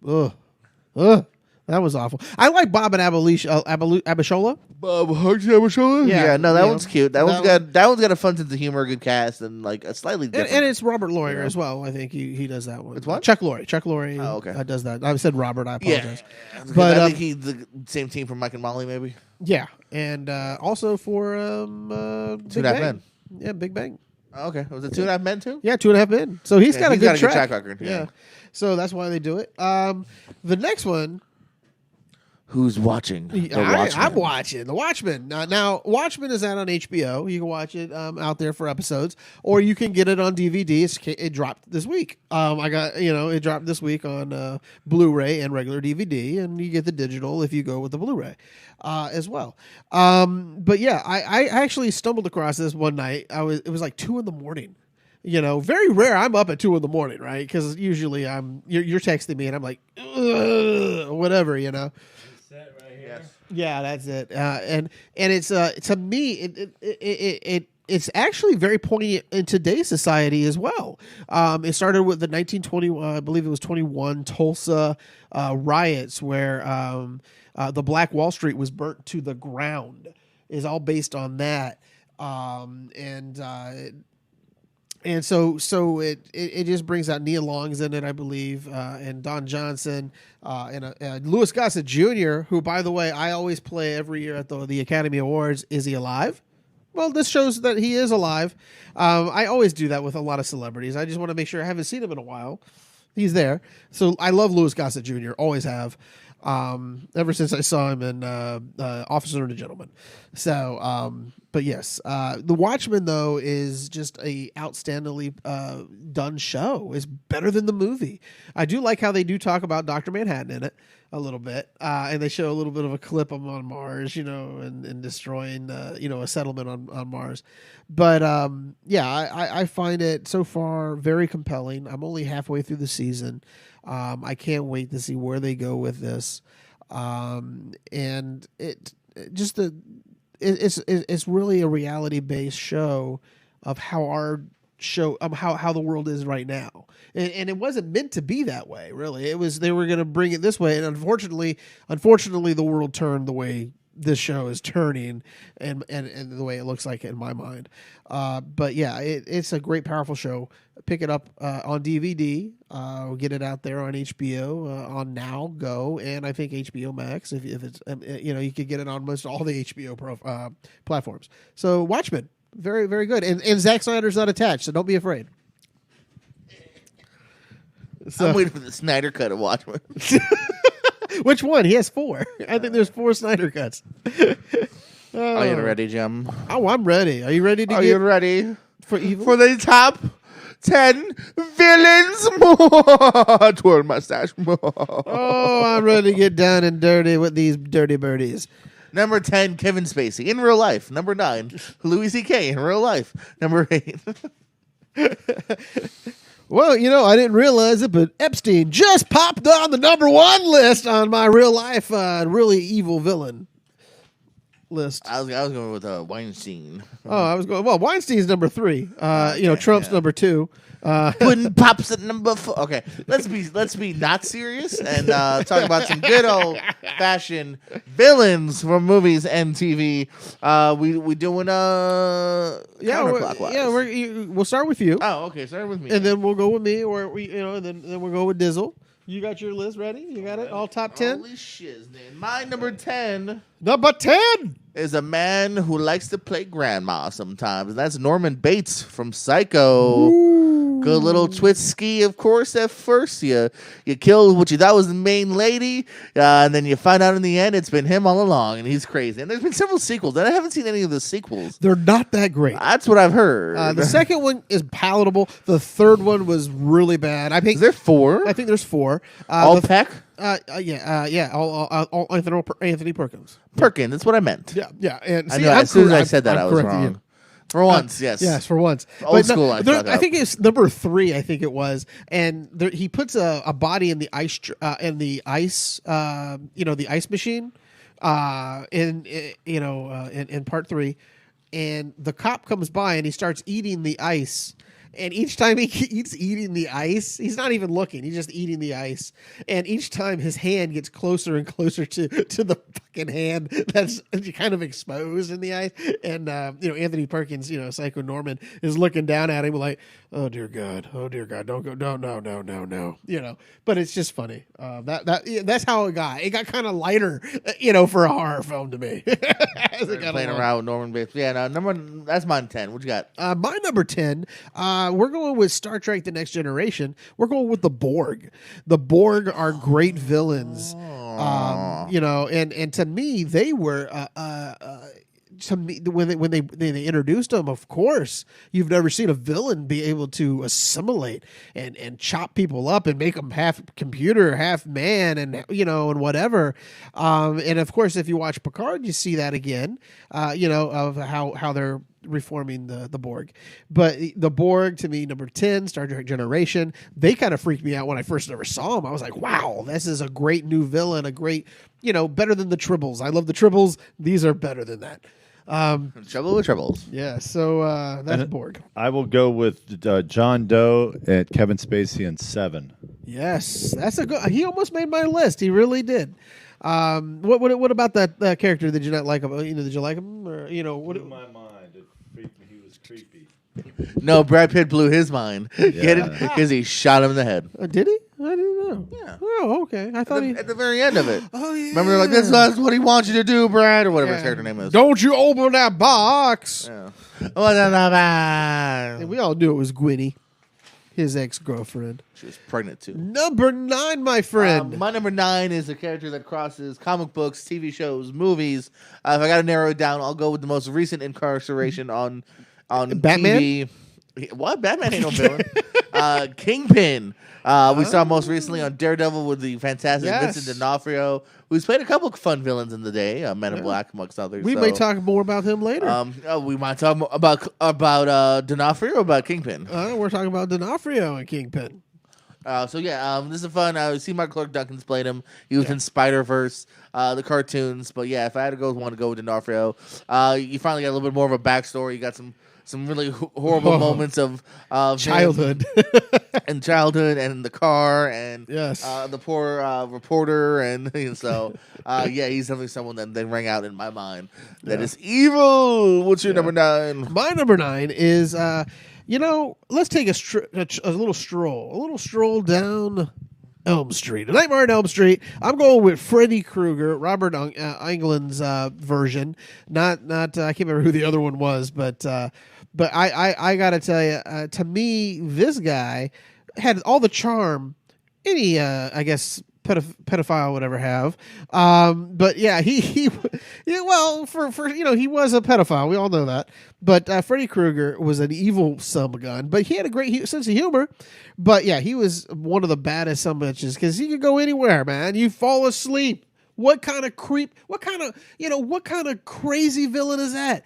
Ugh. That was awful. I like Bob and Abishola. Bob Hugs Abishola? Yeah, no, that one's cute. That one's got a fun sense of humor, a good cast, and like a slightly different. And it's Robert Lawyer as well. I think he does that one. It's what? Chuck Lorre. Oh, okay. Does that. I said Robert. I apologize. Yeah. But I think he's the same team from Mike and Molly, maybe. Yeah, and also for Two and a Half Men. Yeah, Big Bang. Oh, okay. Was it 2.5 Men too? Yeah, 2.5 Men. So he's got a good track record. Yeah. So that's why they do it. The next one. Who's watching? I'm watching The Watchmen. Now, Watchmen is out on HBO. You can watch it out there for episodes, or you can get it on DVD. It dropped this week. It dropped this week on Blu-ray and regular DVD, and you get the digital if you go with the Blu-ray as well. But yeah, I actually stumbled across this one night. It was like 2 a.m. Very rare. I'm up at 2 a.m, right? Because usually you're texting me and I'm like, ugh, whatever. Set right here. Yes. Yeah, that's it. And it's to me it's actually very poignant in today's society as well. It started with the 1920, I believe it was 21 Tulsa riots where the Black Wall Street was burnt to the ground. Is all based on that. And so it just brings out Nia Long's in it, I believe, and Don Johnson, and Louis Gossett Jr., who, by the way, I always play every year at the Academy Awards. Is he alive? Well, this shows that he is alive. I always do that with a lot of celebrities. I just want to make sure. I haven't seen him in a while. He's there. So I love Louis Gossett Jr., always have. Ever since I saw him in Officer and a Gentleman. So, but yes, The Watchmen, though, is just a outstandingly done show. It's better than the movie. I do like how they do talk about Dr. Manhattan in it a little bit, and they show a little bit of a clip of him on Mars, and destroying, a settlement on Mars. But I find it so far very compelling. I'm only halfway through the season. I can't wait to see where they go with this, and it's really a reality based show of how how the world is right now, and it wasn't meant to be that way. Really, it was they were going to bring it this way, and unfortunately, the world turned the way this show is turning, and the way it looks like in my mind. But yeah, it's a great, powerful show. Pick it up on DVD. Get it out there on HBO, on Now Go, and I think HBO Max. If it's you could get it on most all the HBO platforms. So Watchmen, very, very good, and Zack Snyder's not attached, so don't be afraid. I'm waiting for the Snyder cut of Watchmen. Which one? He has 4. I think there's 4 Snyder cuts. Are you ready, Jim? Oh, I'm ready. Are you ready to Are you ready for evil? for the top 10 villains? More twirl mustache. Oh, I'm ready to get down and dirty with these dirty birdies. Number 10, Kevin Spacey in real life. Number 9, Louis C.K. in real life. Number 8. Well, I didn't realize it, but Epstein just popped on the number 1 list on my real life, really evil villain list. I was going with Weinstein. Oh, I was going. Well, Weinstein's number 3. Trump's number 2. Puddin' Pops at number 4. Okay, let's be not serious and talk about some good old fashioned villains from movies and TV. We doing counterclockwise. We'll start with you. Oh, okay. Start with me, and then we'll go with me, or and then we'll go with Dizzle. You got your list ready? You got it all top 10. Holy shiz, man! My number 10. Number 10 is a man who likes to play grandma sometimes, and that's Norman Bates from Psycho. Ooh. Good little twist ski, of course. At first, you killed what you thought was the main lady, and then you find out in the end it's been him all along, and he's crazy. And there's been several sequels, and I haven't seen any of the sequels. They're not that great. That's what I've heard. The second one is palatable. The third one was really bad. I think is there 4? I think there's 4. All Peck? Yeah. All Anthony Perkins. Perkins. That's what I meant. Yeah. And I know. As soon as I said that, I was wrong. You. For once, yes. Yes, for once. Old school. I think it's number 3. I think it was, and he puts a body in the ice the ice machine, in part 3, and the cop comes by and he starts eating the ice. And each time he keeps eating the ice, he's not even looking. He's just eating the ice. And each time his hand gets closer and closer to the fucking hand that's kind of exposed in the ice. And, Anthony Perkins, Psycho Norman, is looking down at him like, oh, dear God, don't go, no. But it's just funny. That's how it got. It got kind of lighter, for a horror film to me. Playing around with Norman Bates. Yeah, that's mine 10. What you got? My number 10, we're going with Star Trek The Next Generation. We're going with the Borg. The Borg are great villains. And to me, they were to me, when they introduced them, of course, you've never seen a villain be able to assimilate and chop people up and make them half computer, half man, and and whatever. And of course, if you watch Picard, you see that again. Of how they're reforming the Borg. But the Borg, to me, number 10, Star Trek Generation, they kind of freaked me out when I first ever saw them. I was like, wow, this is a great new villain, a great, better than the Tribbles. I love the Tribbles. These are better than that. Trouble with Tribbles. Yeah, so that's Borg. I will go with John Doe and Kevin Spacey in 7. Yes, that's a good. He almost made my list. He really did. What about that character? Did you not like him? Did you like him? Or what? Blew my mind. It freaked me. He was creepy. No, Brad Pitt blew his mind. Yeah. Get it? Because he shot him in the head. Did he? I didn't know. Yeah. Oh, okay. I thought At the very end of it. Oh yeah. Remember, they're like, that's what he wants you to do, Brad, or whatever his character name is. Don't you open that box? Yeah. Oh, And we all knew it was Gwynny, his ex-girlfriend. she was pregnant too. Number 9, my friend. My number 9 is a character that crosses comic books, TV shows, movies. If I got to narrow it down, I'll go with the most recent incarceration on Batman? TV. What? Batman ain't no villain. Kingpin. We saw most recently on Daredevil with the fantastic Yes. Vincent D'Onofrio, who's played a couple of fun villains in the day, Men in Black amongst others. We may talk more about him later. We might talk about D'Onofrio or about Kingpin. We're talking about D'Onofrio and Kingpin. This is fun. I see Mark Clark Duncan's played him. He was in Spider-Verse, the cartoons. But yeah, if I had to go with one, to go with D'Onofrio. You finally got a little bit more of a backstory. You got some really horrible moments of Childhood. and childhood and the car and Yes. the poor reporter and so he's definitely someone that rang out in my mind that is evil. What's your number 9? My number 9 is, let's take a little stroll down Elm Street. A Nightmare on Elm Street. I'm going with Freddy Krueger, Robert Englund's version. Not I can't remember who the other one was, but I gotta tell you, to me, this guy had all the charm any I guess pedophile would ever have. But yeah, he for he was a pedophile. We all know that. But Freddy Krueger was an evil son of a gun, but he had a great sense of humor. But yeah, he was one of the baddest son of bitches because he could go anywhere, man. You fall asleep. What kind of creep? What kind of crazy villain is that?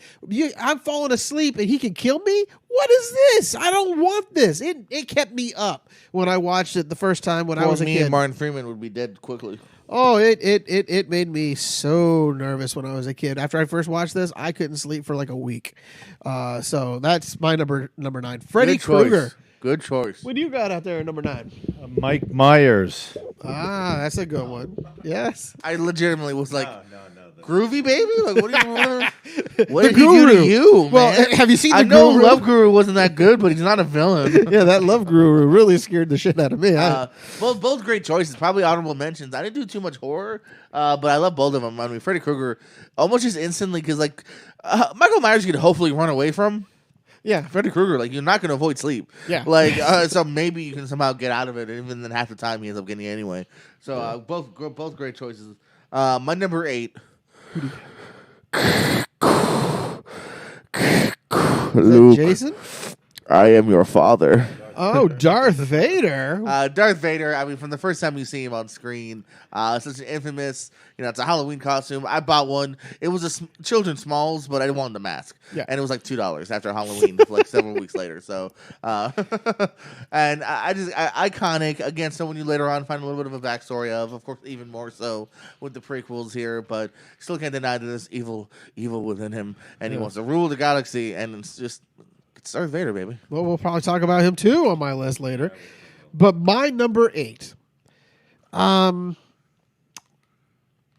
I'm falling asleep and he can kill me? What is this? I don't want this. It kept me up when I watched it the first time when I was a kid. And Martin Freeman would be dead quickly. Oh, it made me so nervous when I was a kid. After I first watched this, I couldn't sleep for like a week. So that's my number 9, Freddy Krueger. Good choice. What do you got out there at number 9? Mike Myers. That's a good one. Yes. I legitimately was like, No. Groovy baby? Like, what did The he do to you, man? Well, have you seen I the know Guru? Love Guru wasn't that good, but he's not a villain. Yeah, that Love Guru really scared the shit out of me. Both great choices. Probably honorable mentions. I didn't do too much horror, but I love both of them. I mean, Freddy Krueger almost just instantly because Michael Myers you could hopefully run away from. Yeah. Freddy Krueger, you're not going to avoid sleep. Yeah. So maybe you can somehow get out of it, and even then half the time he ends up getting you anyway. So both great choices. My number 8. Luke, Jason? I am your father. Oh, Darth Vader. Darth Vader, I mean, from the first time you see him on screen, such an infamous, it's a Halloween costume. I bought one. It was a children's smalls, but I didn't want the mask. Yeah. And it was like $2 after Halloween, several weeks later. So, and I just, iconic, again, someone you later on find a little bit of a backstory of course, even more so with the prequels here, but still can't deny that there's evil within him, and he wants to rule the galaxy, and it's just, it's Darth Vader, baby. Well, we'll probably talk about him too on my list later. But my number 8,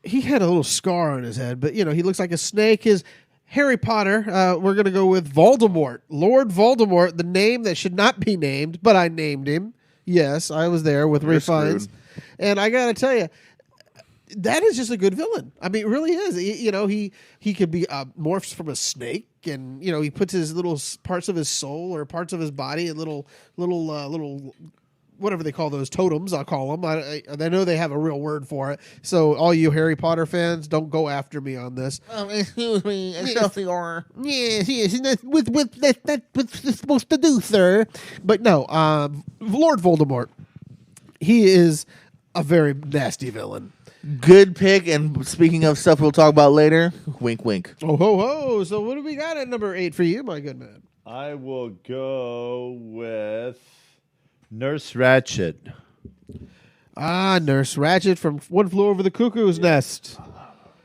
he had a little scar on his head, but he looks like a snake. His Harry Potter. We're gonna go with Voldemort, Lord Voldemort, the name that should not be named, but I named him. Yes, I was there with Ray Fiennes, and I gotta tell you, that is just a good villain. I mean, it really is. He could be morphs from a snake, and he puts his little parts of his soul or parts of his body in little whatever they call those totems. I'll call them. I know they have a real word for it. So all you Harry Potter fans, don't go after me on this. Excuse me, Excelsior. Yes, that's what's supposed to do, sir. But no, Lord Voldemort. He is a very nasty villain. Good pick. And speaking of stuff we'll talk about later, wink, wink. Oh, ho, ho. So what do we got at number 8 for you, my good man? I will go with Nurse Ratched. Nurse Ratched from One Flew Over the Cuckoo's Nest.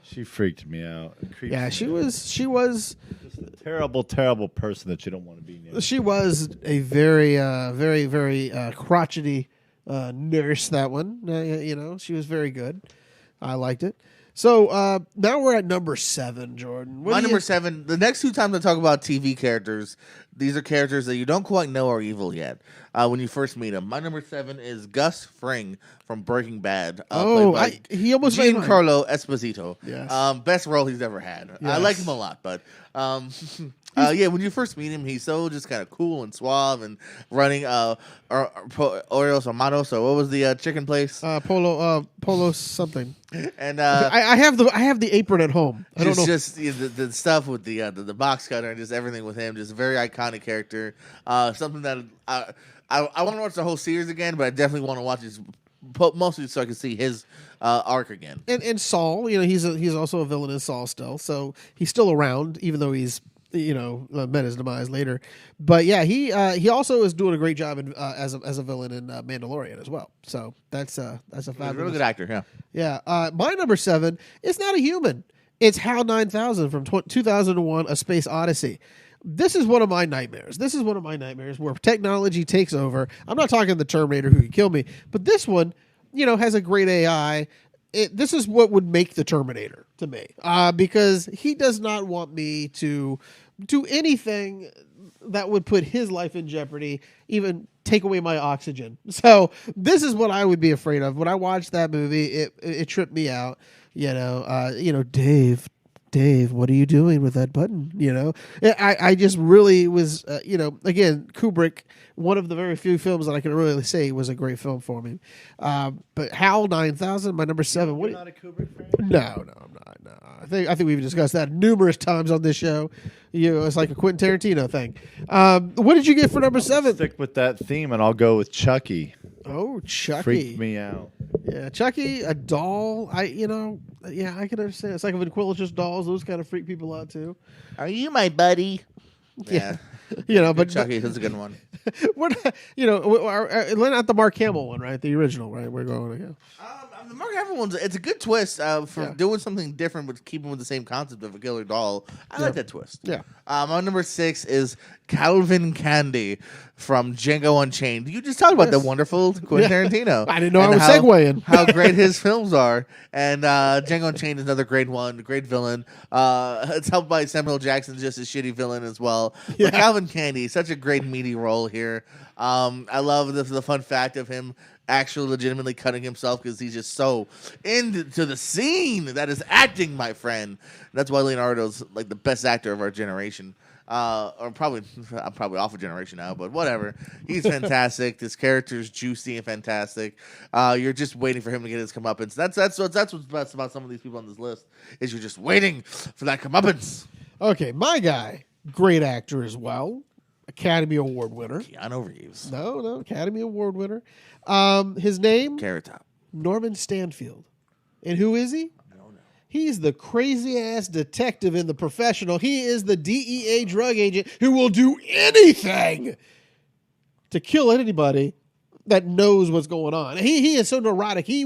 She freaked me out. It creeped Yeah, me she out. was Just a terrible, terrible person that you don't want to be near. she was a very very crotchety nurse. That one, she was very good. I liked it. So now we're at number 7, Jordan. My number 7, the next 2 times I talk about TV characters, these are characters that you don't quite know are evil yet when you first meet them. My number 7 is Gus Fring from Breaking Bad. He almost made mine. Giancarlo Esposito. Yes. Best role he's ever had. I Yes. like him a lot, but when you first meet him, he's so just kind of cool and suave and running Oreos Hermanos. So what was the chicken place? Polo something. And I have the apron at home. I don't know. Just the stuff with the box cutter and just everything with him, just a very iconic character. Something that I want to watch the whole series again, but I definitely want to watch this mostly so I can see his arc again. And Saul, he's also a villain in Saul still, so he's still around, even though he's met his demise later. But yeah, he also is doing a great job as a villain in Mandalorian as well. So that's a He's a fabulous, really good actor. Yeah. Yeah. My number 7 is not a human. It's HAL 9000 from 2001: A Space Odyssey. This is one of my nightmares. This is one of my nightmares where technology takes over. I'm not talking the Terminator who could kill me, but this one, has a great AI. This is what would make the Terminator to me, because he does not want me to do anything that would put his life in jeopardy, even take away my oxygen. So this is what I would be afraid of. When I watched that movie, it tripped me out. Dave, what are you doing with that button? I just really was, again, Kubrick, one of the very few films that I can really say was a great film for me. But HAL 9000, my number 7. You're not a Kubrick fan? No, I'm not. No, I think we've discussed that numerous times on this show. It's like a Quentin Tarantino thing. What did you get for number 7? Stick with that theme, and I'll go with Chucky. Oh, Chucky. Freaked me out. Yeah, Chucky, a doll. I can understand. It's like ventriloquist dolls. Those kind of freak people out too. Are you my buddy? Yeah. But Chucky is a good one. We're not, not the Mark Hamill one, right? The original, right? We're going to. The Mark Hamill one's it's a good twist for doing something different, but keeping with the same concept of a killer doll. I like that twist. Yeah. My number 6 is Calvin Candy from Django Unchained. You just talked about the wonderful Quentin Tarantino. I didn't know I was segueing. How great his films are. And Django Unchained is another great one, great villain. It's helped by Samuel Jackson, just a shitty villain as well. Yeah. But Calvin Candy, such a great meaty role here. I love the fun fact of him actually legitimately cutting himself because he's just so into the scene. That is acting, my friend. That's why Leonardo's like the best actor of our generation. I'm probably off a generation now, but whatever. He's fantastic. This character's juicy and fantastic. You're just waiting for him to get his comeuppance. That's what's best about some of these people on this list is you're just waiting for that comeuppance. Okay, my guy, great actor as well, Academy Award winner. Keanu Reeves. No, Academy Award winner. His name? Carrot Top. Norman Stanfield. And who is he? I don't know. He's the crazy ass detective in The Professional. He is the DEA drug agent who will do anything to kill anybody that knows what's going on. He is so neurotic. He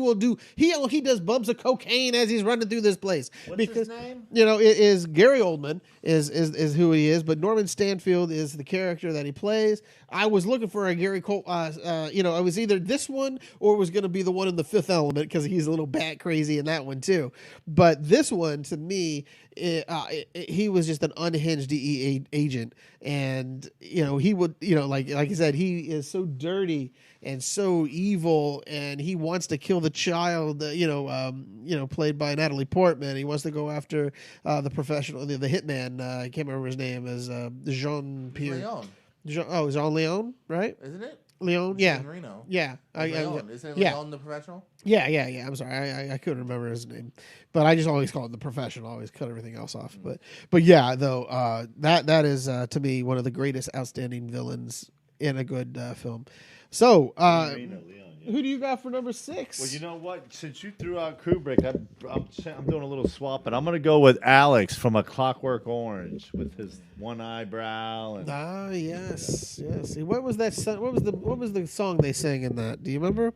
does bumps of cocaine as he's running through this place. What's his name? It is Gary Oldman is who he is, but Norman Stanfield is the character that he plays. I was looking for a Gary Cole. It was either this one or it was going to be the one in The Fifth Element because he's a little bat crazy in that one too. But this one, to me, he was just an unhinged DEA agent, and he would like I said, he is so dirty and so evil, and he wants to kill the child, played by Natalie Portman. He wants to go after the professional, the hitman. I can't remember his name, is Jean-Pierre. Leon. Jean Leon, right? Isn't it? Leon, yeah. Reno. Yeah. Leon. Isn't it yeah. Leon the Professional? Yeah. I'm sorry, I couldn't remember his name, but I just always call it The Professional. I always cut everything else off. But yeah, though that is to me one of the greatest outstanding villains in a good film. So Reno, Leon. Who do you got for number 6? Well, you know what? Since you threw out Kubrick, I'm doing a little swap, and I'm going to go with Alex from A Clockwork Orange with his one eyebrow. And Yes. What was that? What was the song they sang in that? Do you remember?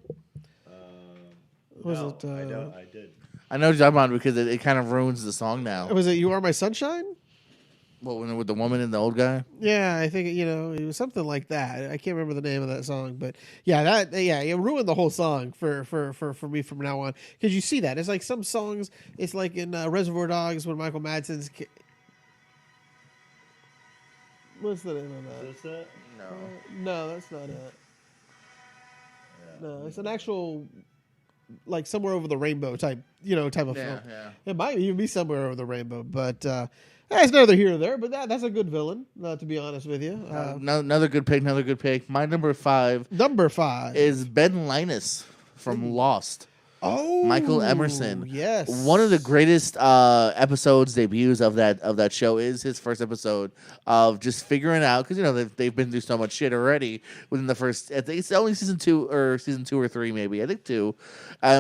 no, I did. I know what you're talking about because it kind of ruins the song now. Was it "You Are My Sunshine"? Well, with the woman and the old guy. Yeah, I think it was something like that. I can't remember the name of that song, but it ruined the whole song for me from now on, because you see that it's like some songs. It's like in Reservoir Dogs when Michael Madsen's. What's the name of that? Is this it? No. No, that's not it. No, it's an actual, like Somewhere Over the Rainbow type of film. Yeah. It might even be Somewhere Over the Rainbow, but it's neither here nor there. But that's a good villain, to be honest with you. Another good pick. My number 5 Number 5 is Ben Linus from Lost. Oh, Michael Emerson. Yes, One of the greatest episodes, debuts of that show is his first episode of just figuring out, because they've been through so much shit already within the first. I think it's only season 2 or 3 maybe. I think 2.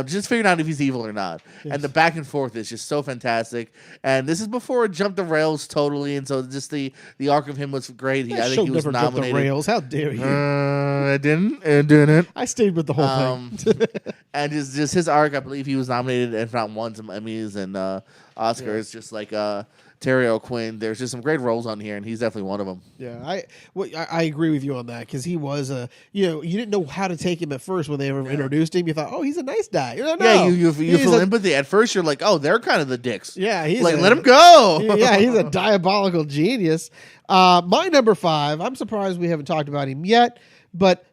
Just figuring out if he's evil or not, and the back and forth is just so fantastic. And this is before it jumped the rails totally, and so just the arc of him was great. I think he was never jumped nominated. the rails. How dare you? I didn't. I stayed with the whole thing. And just his arc, I believe he was nominated, if not won, some Emmys and Oscars, just like Terry O'Quinn. There's just some great roles on here, and he's definitely one of them. Yeah, I agree with you on that, because he was you didn't know how to take him at first when they ever introduced him. You thought, oh, he's a nice guy. No, Yeah, you feel empathy. At first, you're like, oh, they're kind of the dicks. Yeah, he's like, let him go. Yeah, he's a diabolical genius. My number 5, I'm surprised we haven't talked about him yet, but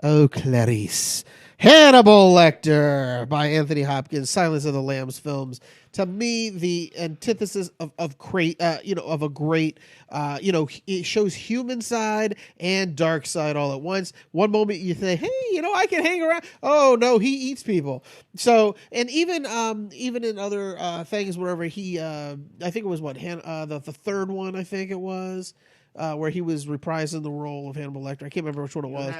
oh, Clarice. Hannibal Lecter by Anthony Hopkins, Silence of the Lambs films. To me, the antithesis of a great, it shows human side and dark side all at once. One moment you say, hey, I can hang around. Oh no, he eats people. So, and even in other things, wherever he, I think it was the third one, I think it was, where he was reprising the role of Hannibal Lecter. I can't remember which one it was.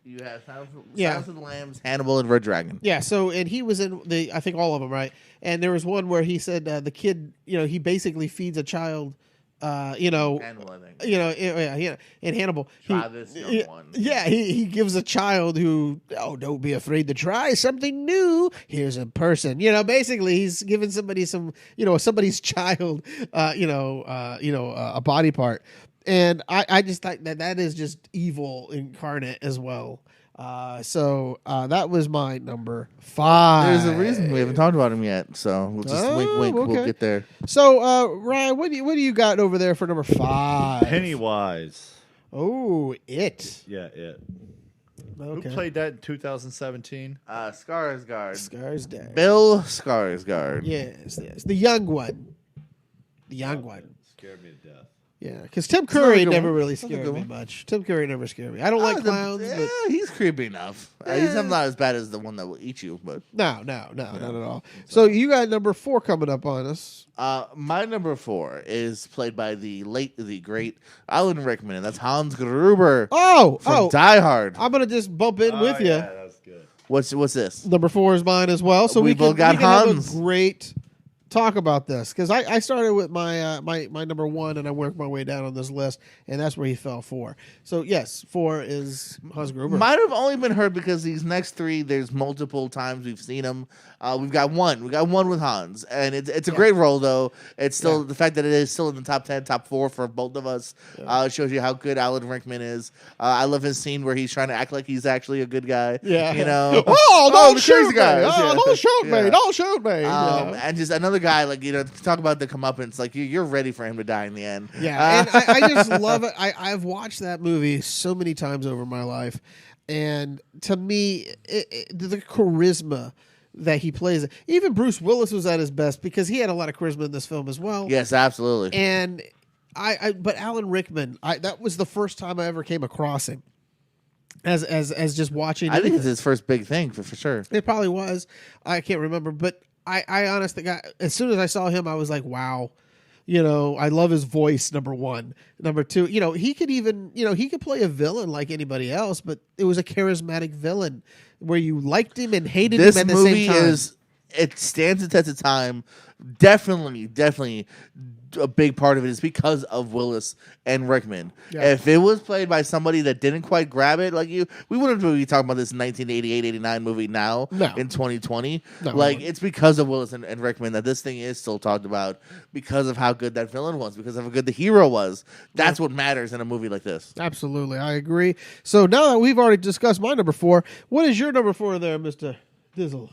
You have Silence of the Lambs, Hannibal, and Red Dragon. Yeah, so, and he was in I think all of them, right? And there was one where he said the kid, he basically feeds a child, Hannibal, I think. in Hannibal. Travis, young one. Yeah, he gives a child who, don't be afraid to try something new. Here's a person. Basically he's giving somebody somebody's child, a body part. And I just thought that is just evil incarnate as well. So that was my number 5. There's a reason we haven't talked about him yet, so we'll just wink. Okay. We'll get there. So Ryan, what do you got over there for number 5? Pennywise. Oh, It. Yeah, it. Okay. Who played that in 2017? Skarsgård. Bill Skarsgård. Yes. The young one. Scared me to death. Yeah, because Tim not a Curry good never one. really That's a scared good me one. much. Tim Curry never scared me. I don't like clowns, but He's creepy enough. He's not as bad as the one that will eat you, but no, not at all. So you got number 4 coming up on us. my number 4 is played by the great Alan Rickman, and that's Hans Gruber from Die Hard. I'm gonna just bump in with you. Yeah, that's good. What's this? Number 4 is mine as well. So We both got we can Hans. have a great talk about this, because I started with my my number 1 and I worked my way down on this list, and that's where he fell 4. So yes, 4 is Hans Gruber. Might have only been heard because these next 3, there's multiple times we've seen him. We've got one with Hans, and it's a great role though. It's still the fact that it is still in the top 10, top 4 for both of us. Shows you how good Alan Rickman is. I love his scene where he's trying to act like he's actually a good guy. Don't the shoot crazy me! guys. Don't shoot me! Yeah. Don't shoot me! And just another guy, talk about the comeuppance. Like you're ready for him to die in the end. Yeah, and I just love it. I've watched that movie so many times over my life, and to me, the charisma that he plays. Even Bruce Willis was at his best because he had a lot of charisma in this film as well. Yes, absolutely. And but Alan Rickman, that was the first time I ever came across him. As just watching. I think it's his first big thing for sure. It probably was. I can't remember, but I honestly got, as soon as I saw him, I was like, wow. I love his voice. Number one. Number two, he could even, he could play a villain like anybody else, but it was a charismatic villain where you liked him and hated him at the same time. It stands the test of time. Definitely a big part of it is because of Willis and Rickman. Yeah. If it was played by somebody that didn't quite grab it, like we wouldn't be talking about this 1988-89 movie now in 2020. No, it's because of Willis and Rickman that this thing is still talked about because of how good that villain was, because of how good the hero was. That's what matters in a movie like this. Absolutely, I agree. So now that we've already discussed my number 4, what is your number 4 there, Mr. Dizzle?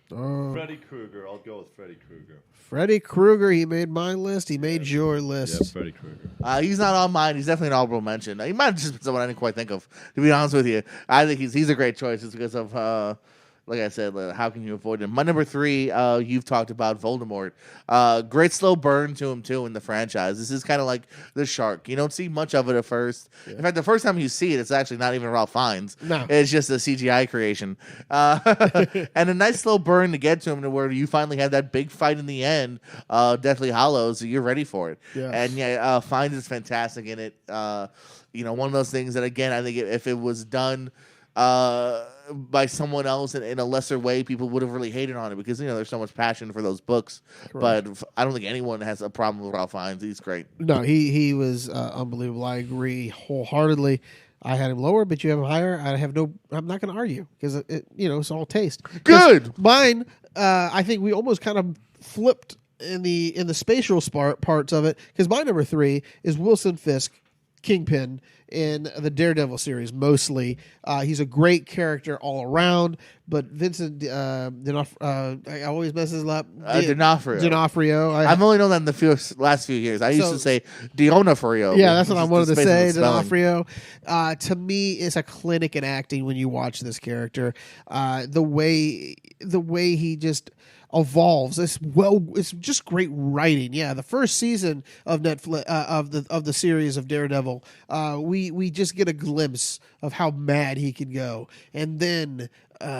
Freddy Krueger. I'll go with Freddy Krueger. Freddy Krueger. He made my list. He made your list. Yeah, Freddy Krueger. He's not on mine. He's definitely an honorable mention. He might have just been someone I didn't quite think of. To be honest with you, I think he's a great choice just because of. Like I said, how can you avoid him? My number 3, you've talked about Voldemort. Great slow burn to him, too, in the franchise. This is kind of like the Shark. You don't see much of it at first. Yeah. In fact, the first time you see it, it's actually not even Ralph Fiennes. No. It's just a CGI creation. And a nice slow burn to get to him to where you finally have that big fight in the end, Deathly Hallows, so you're ready for it. Yeah. And, Fiennes is fantastic in it. One of those things that, again, I think if it was done by someone else in a lesser way, people would have really hated on it because there's so much passion for those books. Correct. But I don't think anyone has a problem with Ralph Fiennes. He's great. No, he was unbelievable. I agree wholeheartedly. I had him lower, but you have him higher. I'm not going to argue because it's all taste. Good. Mine, I think we almost kind of flipped in the spatial parts of it because my number 3 is Wilson Fisk, Kingpin, in the Daredevil series mostly. He's a great character all around, but Vincent I always mess his up. D'Onofrio. I've only known that in the last few years. I used to say D'Onofrio. Yeah, that's what I wanted to say. D'Onofrio. To me, it's a clinic in acting when you watch this character. The way he just evolves. It's just great writing. Yeah, the first season of Netflix of the series of Daredevil, we just get a glimpse of how mad he can go, and then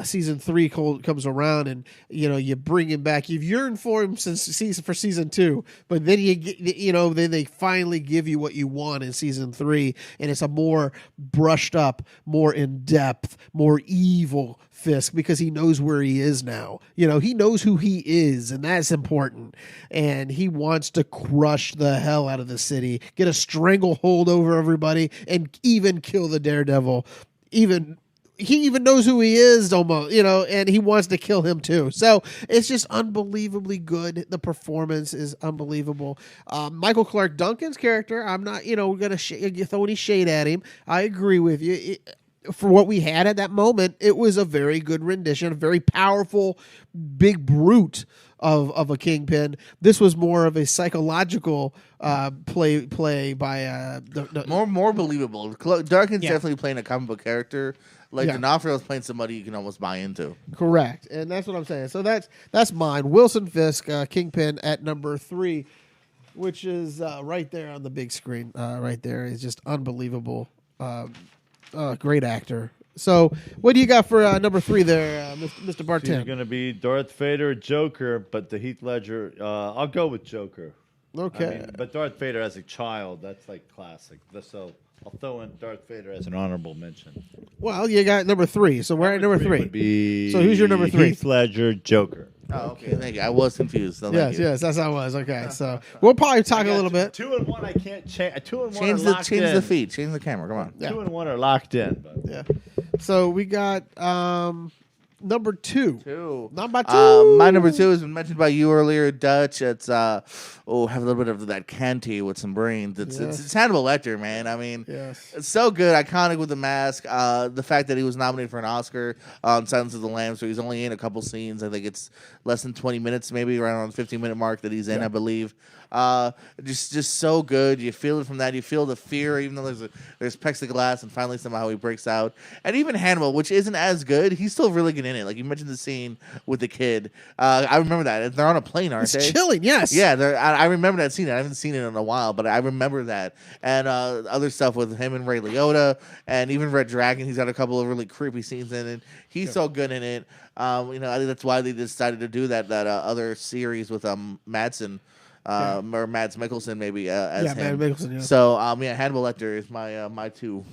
season 3 comes around, and you bring him back. You've yearned for him since season 2, but then then they finally give you what you want in season 3, and it's a more brushed up, more in depth, more evil Fisk because he knows where he is now. He knows who he is, and that's important. And he wants to crush the hell out of the city, get a stranglehold over everybody, and even kill the Daredevil. He even knows who he is almost, and he wants to kill him too. So it's just unbelievably good. The performance is unbelievable. Michael Clark Duncan's character, I'm not, going to throw any shade at him. I agree with you. For what we had at that moment, it was a very good rendition, a very powerful, big brute of a Kingpin. This was more of a psychological play by more believable. Duncan's definitely playing a comic book character. D'Onofrio's playing somebody you can almost buy into. Correct, and that's what I'm saying. So that's mine. Wilson Fisk, Kingpin at number 3, which is right there on the big screen. Right there is just unbelievable. Great actor. So, what do you got for number 3 there, Mr. Barton? It's going to be Darth Vader, Joker, but the Heath Ledger. I'll go with Joker. Okay. But Darth Vader as a child, that's like classic. So I'll throw in Darth Vader as an honorable mention. Well, you got number 3, so we're at number 3. Would be so who's your number 3? Heath Ledger, Joker. Oh, okay. Thank you. I was confused. So yes, that's how I was. Okay, so we'll probably talk a little bit. 2 and 1, I can't change. 2 and 1 change are locked in. Change the feed. Change the camera. Come on. 2 and 1 are locked in. But. Yeah. So we got number 2. Number 2. My number 2 has been mentioned by you earlier, Dutch. It's have a little bit of that Canty with some brains. It's Hannibal Lecter, man. I mean, it's so good, iconic with the mask. The fact that he was nominated for an Oscar on Silence of the Lambs, so he's only in a couple scenes. I think it's less than 20 minutes, maybe around the 15-minute mark that he's in, I believe. Just so good. You feel it from that. You feel the fear, even though there's plexiglass, and finally somehow he breaks out. And even Hannibal, which isn't as good, he's still really good in it. Like you mentioned the scene with the kid. I remember that. They're on a plane, aren't they? It's chilling, yes. Yeah, I remember that scene. I haven't seen it in a while, but I remember that. And other stuff with him and Ray Liotta, and even Red Dragon. He's got a couple of really creepy scenes in it. He's so good in it. I think that's why they decided to do that other series with Madsen. Or Mads Mikkelsen maybe as him. Mads Mikkelsen, yeah. So Hannibal Lecter is my two.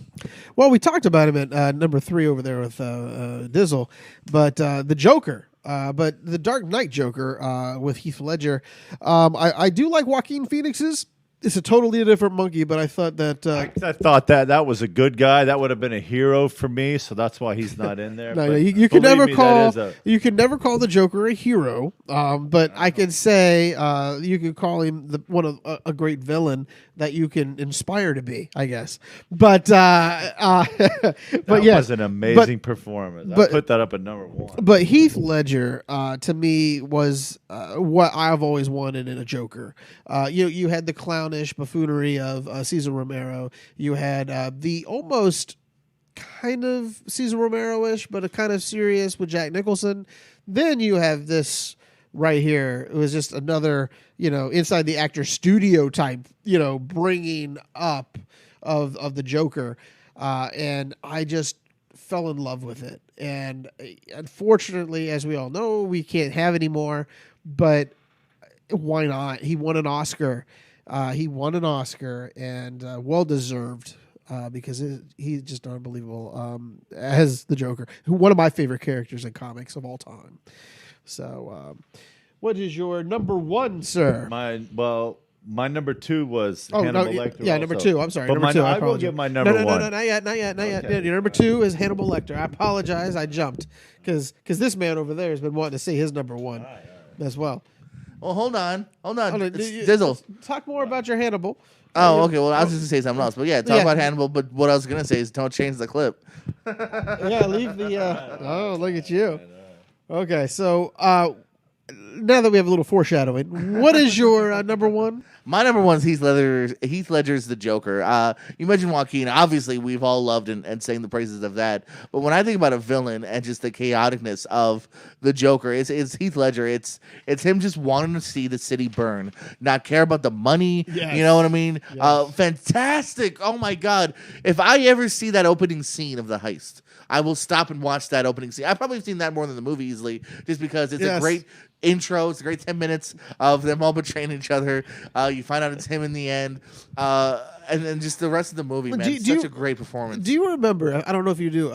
Well, we talked about him at number 3 over there with Dizzle, but the Joker. But the Dark Knight Joker with Heath Ledger, I do like Joaquin Phoenix's. It's a totally different monkey, but I thought that I thought that was a good guy. That would have been a hero for me, so that's why he's not in there. No, But you can never believe me, call that is you can never call the Joker a hero. But I can say you can call him a great villain that you can inspire to be, I guess. But that yeah, was an amazing performance. I put that up at number 1. But Heath Ledger, to me, was what I've always wanted in a Joker. You had the clownish buffoonery of Cesar Romero. You had the almost kind of Cesar Romero-ish, but a kind of serious with Jack Nicholson. Then you have this right here. It was just another, inside the actor studio type, bringing up of the Joker. And I just fell in love with it. And unfortunately, as we all know, we can't have any more, but why not? He won an Oscar. And well-deserved because he's just unbelievable as the Joker, one of my favorite characters in comics of all time. So what is your number 1, sir? My number 2 was Hannibal Lecter. Yeah, number 2. I'm sorry. But number 2. I will give my number 1. No, not yet. Okay. Your number 2 is Hannibal Lecter. I apologize. I jumped because this man over there has been wanting to see his number 1 as well. Well, hold on. Dizzle. Talk more about your Hannibal. Oh, okay. Well, I was just going to say something else. But talk about Hannibal. But what I was going to say is don't change the clip. Leave the... oh, look at you. Okay, so now that we have a little foreshadowing, what is your number 1? My number 1 is Heath Ledger's The Joker. You mentioned Joaquin. Obviously, we've all loved and sang the praises of that. But when I think about a villain and just the chaoticness of the Joker, it's Heath Ledger. It's him just wanting to see the city burn, not care about the money. Yes. You know what I mean? Yes. Fantastic. Oh, my God. If I ever see that opening scene of the heist, I will stop and watch that opening scene. I've probably seen that more than the movie easily, just because it's a great intro. It's a great 10 minutes of them all betraying each other. You find out it's him in the end. And then just the rest of the movie, man. Such a great performance. Do you remember? I don't know if you do,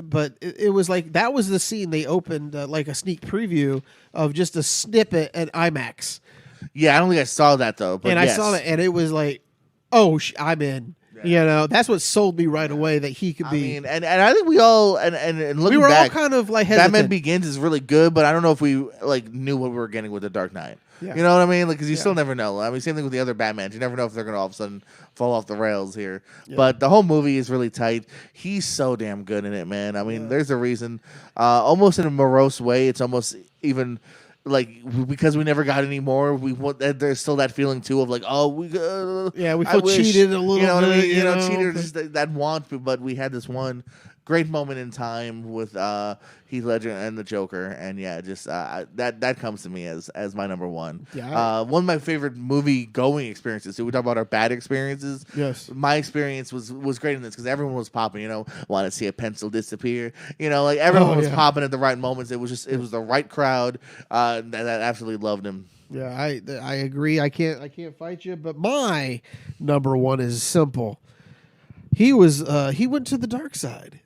but it was like that was the scene they opened like a sneak preview of just a snippet at IMAX. Yeah, I don't think I saw that though. But I saw that, and it was like, oh, I'm in. Yeah. That's what sold me right away that he could be. And I think we all and looking we were back, all kind of like hesitant. Batman Begins is really good, but I don't know if we knew what we were getting with The Dark Knight. Yeah. You know what I mean? Because you still never know. I mean, same thing with the other Batmans. You never know if they're going to all of a sudden fall off the rails here. Yeah. But the whole movie is really tight. He's so damn good in it, man. I mean, there's a reason. Almost in a morose way, it's almost even like because we never got any more. There's still that feeling too of like, oh, we feel cheated a little. You know what I mean? Cheated just that want, but we had this one great moment in time with Heath Ledger and the Joker, and that comes to me as my number 1. Yeah, one of my favorite movie going experiences. So we talk about our bad experiences. Yes, my experience was great in this because everyone was popping. Want to see a pencil disappear. Like everyone was popping at the right moments. It was the right crowd that absolutely loved him. Yeah, I agree. I can't fight you, but my number 1 is simple. He went to the dark side.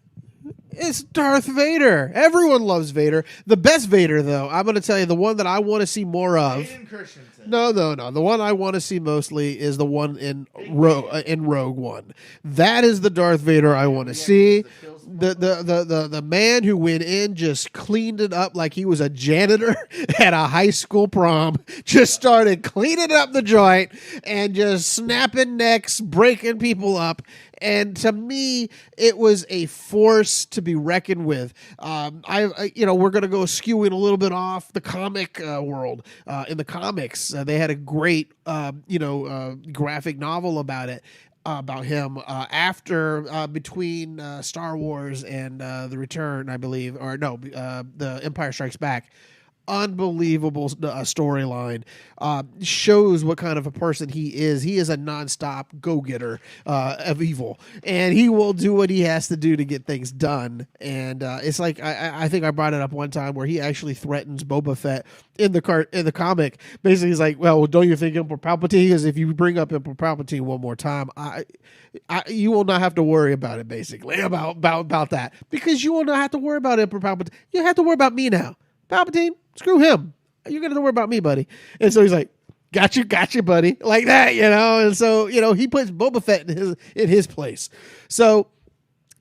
It's Darth Vader. Everyone loves Vader. The best Vader, though, I'm going to tell you, the one that I want to see more of. Hayden Christensen. No. The one I want to see mostly is the one in Rogue One. That is the Darth Vader I want to see. The man who went in just cleaned it up like he was a janitor at a high school prom. Just started cleaning up the joint and just snapping necks, breaking people up. And to me, it was a force to be reckoned with. We're going to go skewing a little bit off the comic world. In the comics, they had a great, graphic novel about it. about him after between Star Wars and The Return, I believe, or no, The Empire Strikes Back. Unbelievable storyline. Shows what kind of a person he is. He is a nonstop go-getter of evil, and he will do what he has to do to get things done. And it's like I think I brought it up one time where he actually threatens Boba Fett in the comic. Basically, he's like, "Well, don't you think Emperor Palpatine? Because if you bring up Emperor Palpatine one more time, you will not have to worry about it. Basically, about that, because you will not have to worry about Emperor Palpatine. You have to worry about me now, Palpatine." Screw him. You're going to worry about me, buddy. And so he's like, got you, buddy. Like that, And so, he puts Boba Fett in his place. So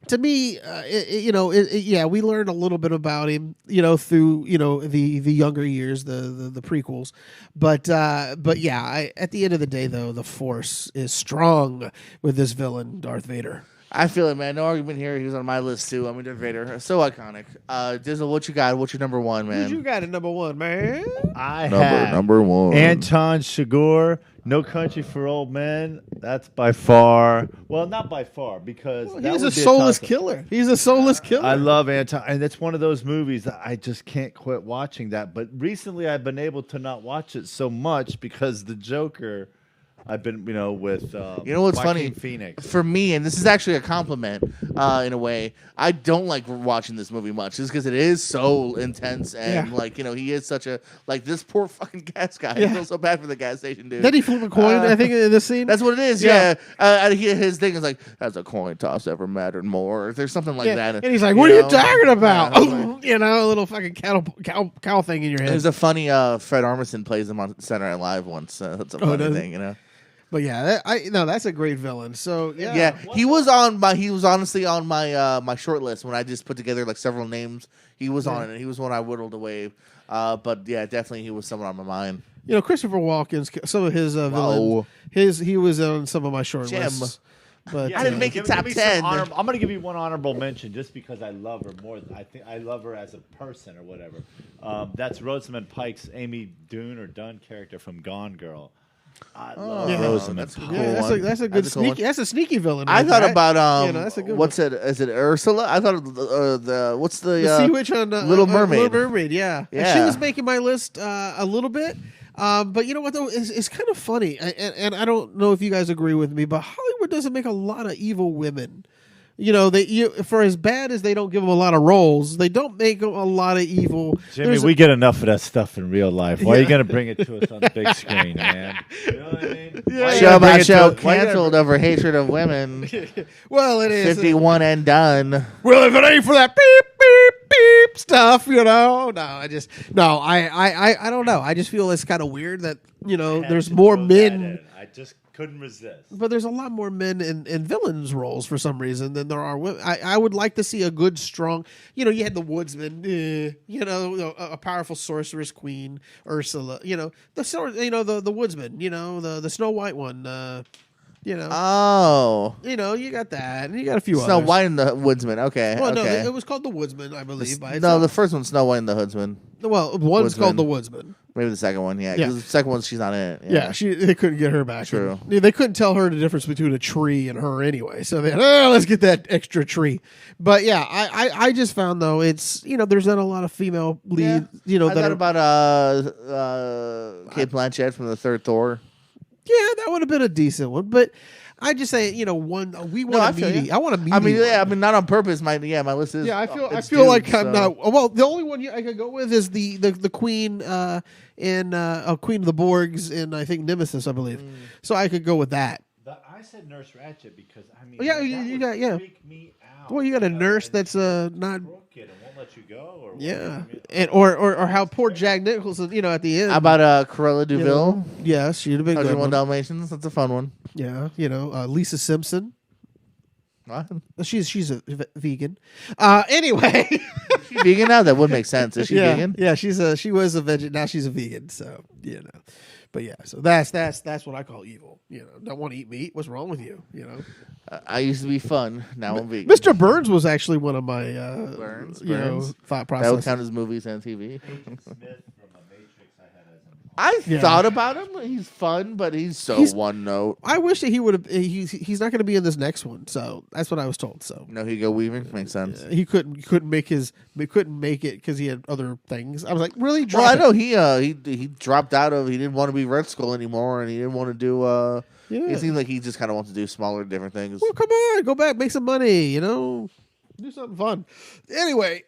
to me, we learned a little bit about him, through, the younger years, the prequels. But yeah, at the end of the day, though, the Force is strong with this villain, Darth Vader. I feel it, man. No argument here. He was on my list too. I mean, Darth Vader, so iconic. Dizzle, what you got? What's your number one, man? What you got at number one, man? I have number one. Anton Chigurh, No Country for Old Men. That's by far, well, not by far, because he's a soulless killer. He's a soulless killer. I love Anton, and it's one of those movies that I just can't quit watching that. But recently, I've been able to not watch it so much because the Joker. I've been, with what's Joaquin funny Phoenix. For me, and this is actually a compliment in a way. I don't like watching this movie much, just because it is so intense and he is such a this poor fucking gas guy. I feel so bad for the gas station dude. Did he flip a coin? I think in this scene. That's what it is. Yeah. His thing is like, has a coin toss ever mattered more? There's something like that. And he's like, "What are you talking about?" A little fucking cow thing in your head. There's a funny Fred Armisen plays him on Saturday Night Live once. That's a funny thing, But yeah, that's a great villain. So yeah, he was honestly on my my short list when I just put together several names. He was on it, and he was one I whittled away. But yeah, definitely he was someone on my mind. Christopher Walken's some of his villains. He was on some of my short lists. But I didn't make it top 10. I'm going to give you one honorable mention just because I love her more. I think I love her as a person or whatever. That's Rosamund Pike's Amy Dunn character from Gone Girl. I love Rosamund. That's a cool one. That's a good sneaky. That's a sneaky villain. I thought about that's a good what's it? Is it Ursula? I thought what's the Sea Witch on Little Mermaid? Little Mermaid, yeah. She was making my list a little bit. But you know what though? It's kind of funny, and I don't know if you guys agree with me, but Hollywood doesn't make a lot of evil women. For as bad as they don't give them a lot of roles, they don't make them a lot of evil. Jimmy, we get enough of that stuff in real life. Why are you going to bring it to us on the big screen, man? You know what I mean? Show canceled over hatred of women. Well, it is 51 and done. Well, if it ain't for that beep beep beep stuff, I don't know. I just feel it's kind of weird that there's more men. I just couldn't resist. But there's a lot more men in villains roles for some reason than there are women. I would like to see a good, strong. You had the woodsman. A powerful sorceress queen, Ursula. The woodsman. The Snow White one. You got that, and you got a few Snow others. White and the Woodsman. Okay. Well, okay. no, it was called the Woodsman, I believe. The first one's Snow White and the Woodsman. Well, one's called the Woodsman. Maybe the second one, yeah. Because the second one, she's not in it. Yeah, they couldn't get her back. True. They couldn't tell her the difference between a tree and her anyway. So they let's get that extra tree. But yeah, I just found though it's there's not a lot of female leads. I thought about Kate Blanchett from the third Thor. Yeah, that would have been a decent one, but. I just say, one. We want a meaty. I want a meaty. Not on purpose. My list is. Yeah, I feel like I'm not. Well, the only one I could go with is the Queen in Queen of the Borgs in I think Nemesis, I believe. So I could go with that. I said Nurse Ratchet because you got freak me out. Well, you got a nurse that's not. Crooked and won't let you go. Or yeah, and or how poor Jack Nicholson, at the end. How about Cruella DeVille? Yes, she'd have been good. 101 Dalmatians. That's a fun one. Yeah, Lisa Simpson. What? She's a vegan. Anyway, is she vegan now? That would make sense. Is she vegan? Yeah, she was a vegan. Now she's a vegan. So but yeah, so that's what I call evil. Don't want to eat meat. What's wrong with you? I used to be fun. Now I'm vegan. Mr. Burns was actually one of my Burns. thought process. That would count as movies and TV. Smith from The Matrix, I had as an I Yeah. thought about him. He's fun, but he's one note. I wish that he would have. He's not going to be in this next one, so that's what I was told. So No Hugo Weaving makes sense. he couldn't make it because he had other things. I was like, really? Well, I Drop know he dropped out of. He didn't want to be Red Skull anymore, and he didn't want to do. Yeah. It seems like he just kind of wants to do smaller, different things. Well, come on, go back, make some money. Do something fun. Anyway,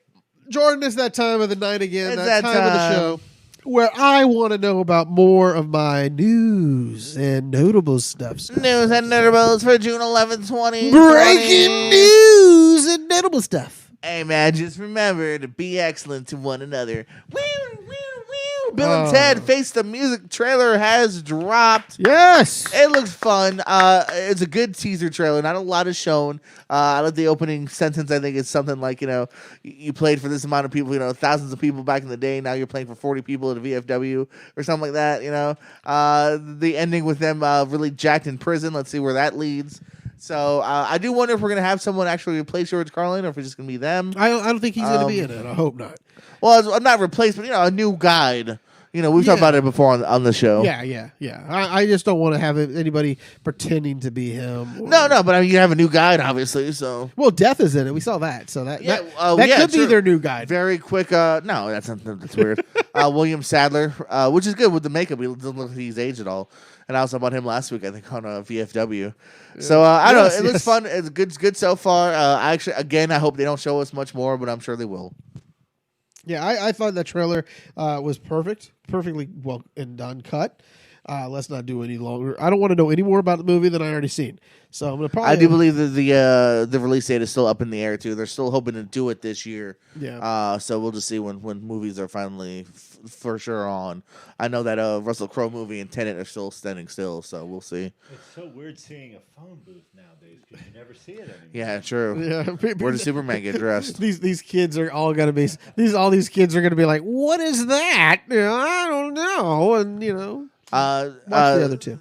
Jordan, it's that time of the night again. It's that that time of the time. show where I want to know about more of my news and notable stuff. News and notables for June 11th, 2020. Breaking news and notable stuff. Hey, man, just remember to be excellent to one another. Woo, woo, woo. Bill Oh. and Ted Face the Music trailer has dropped. Yes. It looks fun. It's a good teaser trailer. Not a lot is shown. I like the opening sentence. I think it's something like, you played for this amount of people, thousands of people back in the day. Now you're playing for 40 people at a VFW or something like that, The ending with them really jacked in prison. Let's see where that leads. So I do wonder if we're going to have someone actually replace George Carlin or if it's just going to be them. I don't think he's going to be in it. I hope not. Well, not replaced, but, a new guide. We've talked about it before on the show. Yeah. I just don't want to have anybody pretending to be him. No, but I mean, you have a new guide, obviously, so. Well, Death is in it. We saw that. So that Yeah, could be true. their new guide. Very quick. No, that's weird. William Sadler, which is good with the makeup. He doesn't look like he's aged at all. And I was about him last week, I think, on VFW. So I don't know. It looks fun. It's good so far. I hope they don't show us much more, but I'm sure they will. Yeah, I thought that trailer was perfectly well and done cut. Let's not do any longer. I don't want to know any more about the movie than I already seen. So I'm gonna probably. I do believe that the release date is still up in the air too. They're still hoping to do it this year. Yeah. So we'll just see when movies are finally for sure on. I know that Russell Crowe movie and Tenet are still standing still. So we'll see. It's so weird seeing a phone booth nowadays because you never see it anymore. Yeah, true. Yeah. Where does Superman get dressed? These kids are all gonna be these kids are gonna be like, what is that? I don't know. And watch the other two.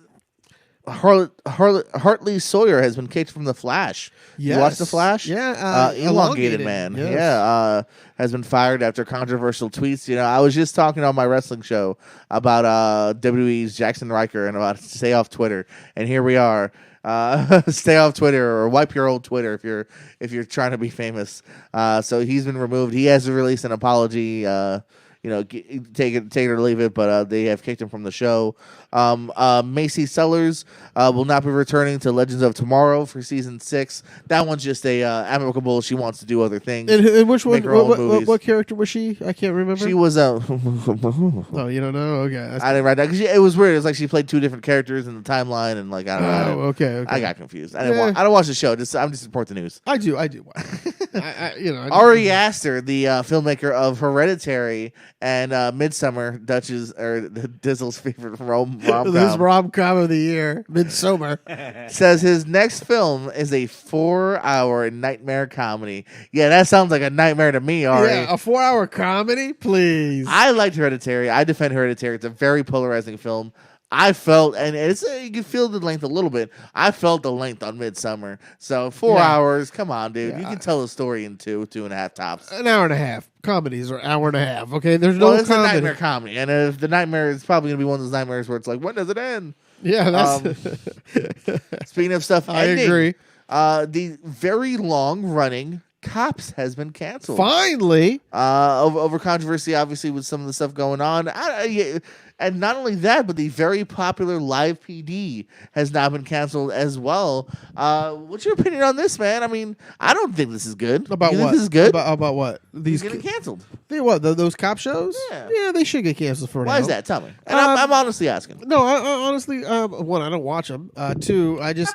Hartley Sawyer has been kicked from The Flash. Yes. You watch The Flash? Yeah. Elongated Man. Yes. Yeah. Has been fired after controversial tweets. I was just talking on my wrestling show about WWE's Jackson Riker and about stay off Twitter. And here we are. Stay off Twitter or wipe your old Twitter if you're trying to be famous. So he's been removed. He has to release an apology. Take it or leave it, but they have kicked him from the show. Macy Sellers will not be returning to Legends of Tomorrow for season 6. That one's just amicable. She wants to do other things. And which one? Make her own movies. What character was she? I can't remember. She was Oh, you don't know? Okay. I didn't write that because it was weird. It was like she played 2 different characters in the timeline, and I don't know. Okay. I got confused. I don't watch the show. I'm just report the news. I do. Ari Aster, the filmmaker of Hereditary and Midsummer, Dizzle's favorite rom-com. This rom-com of the year, Midsummer. Says his next film is a 4-hour nightmare comedy. Yeah, that sounds like a nightmare to me, Ari. Yeah, a 4-hour comedy, please. I liked Hereditary. I defend Hereditary. It's a very polarizing film. I felt, and you can feel the length a little bit. I felt the length on Midsummer. So 4 hours, come on, dude. You can tell a story in 2.5 tops. An hour and a half. Comedies are an hour and a half. Okay, there's no it's comedy. a nightmare comedy, and if the nightmare is probably gonna be one of those nightmares where it's like, when does it end? Yeah, that's. Speaking of stuff, I ending, agree. The very long-running Cops has been canceled. Finally, over controversy, obviously, with some of the stuff going on. And not only that, but the very popular Live PD has now been canceled as well. What's your opinion on this, man? I mean, I don't think this is good. about you what? Think this is good. About what? These getting canceled. They what? Those cop shows? Yeah. They should get canceled for now. Why is that? Tell me. And I'm honestly asking. No, I honestly, one, I don't watch them. Two, I just,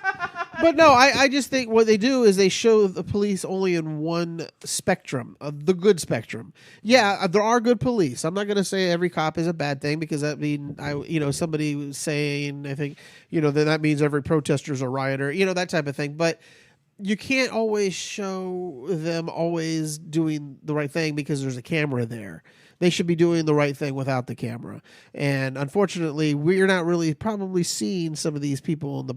but no, I just think what they do is they show the police only in one spectrum, the good spectrum. Yeah, there are good police. I'm not going to say every cop is a bad thing because somebody was saying, I think, that means every protester's a rioter, that type of thing. But you can't always show them always doing the right thing because there's a camera there. They should be doing the right thing without the camera. And unfortunately, we're not really probably seeing some of these people in the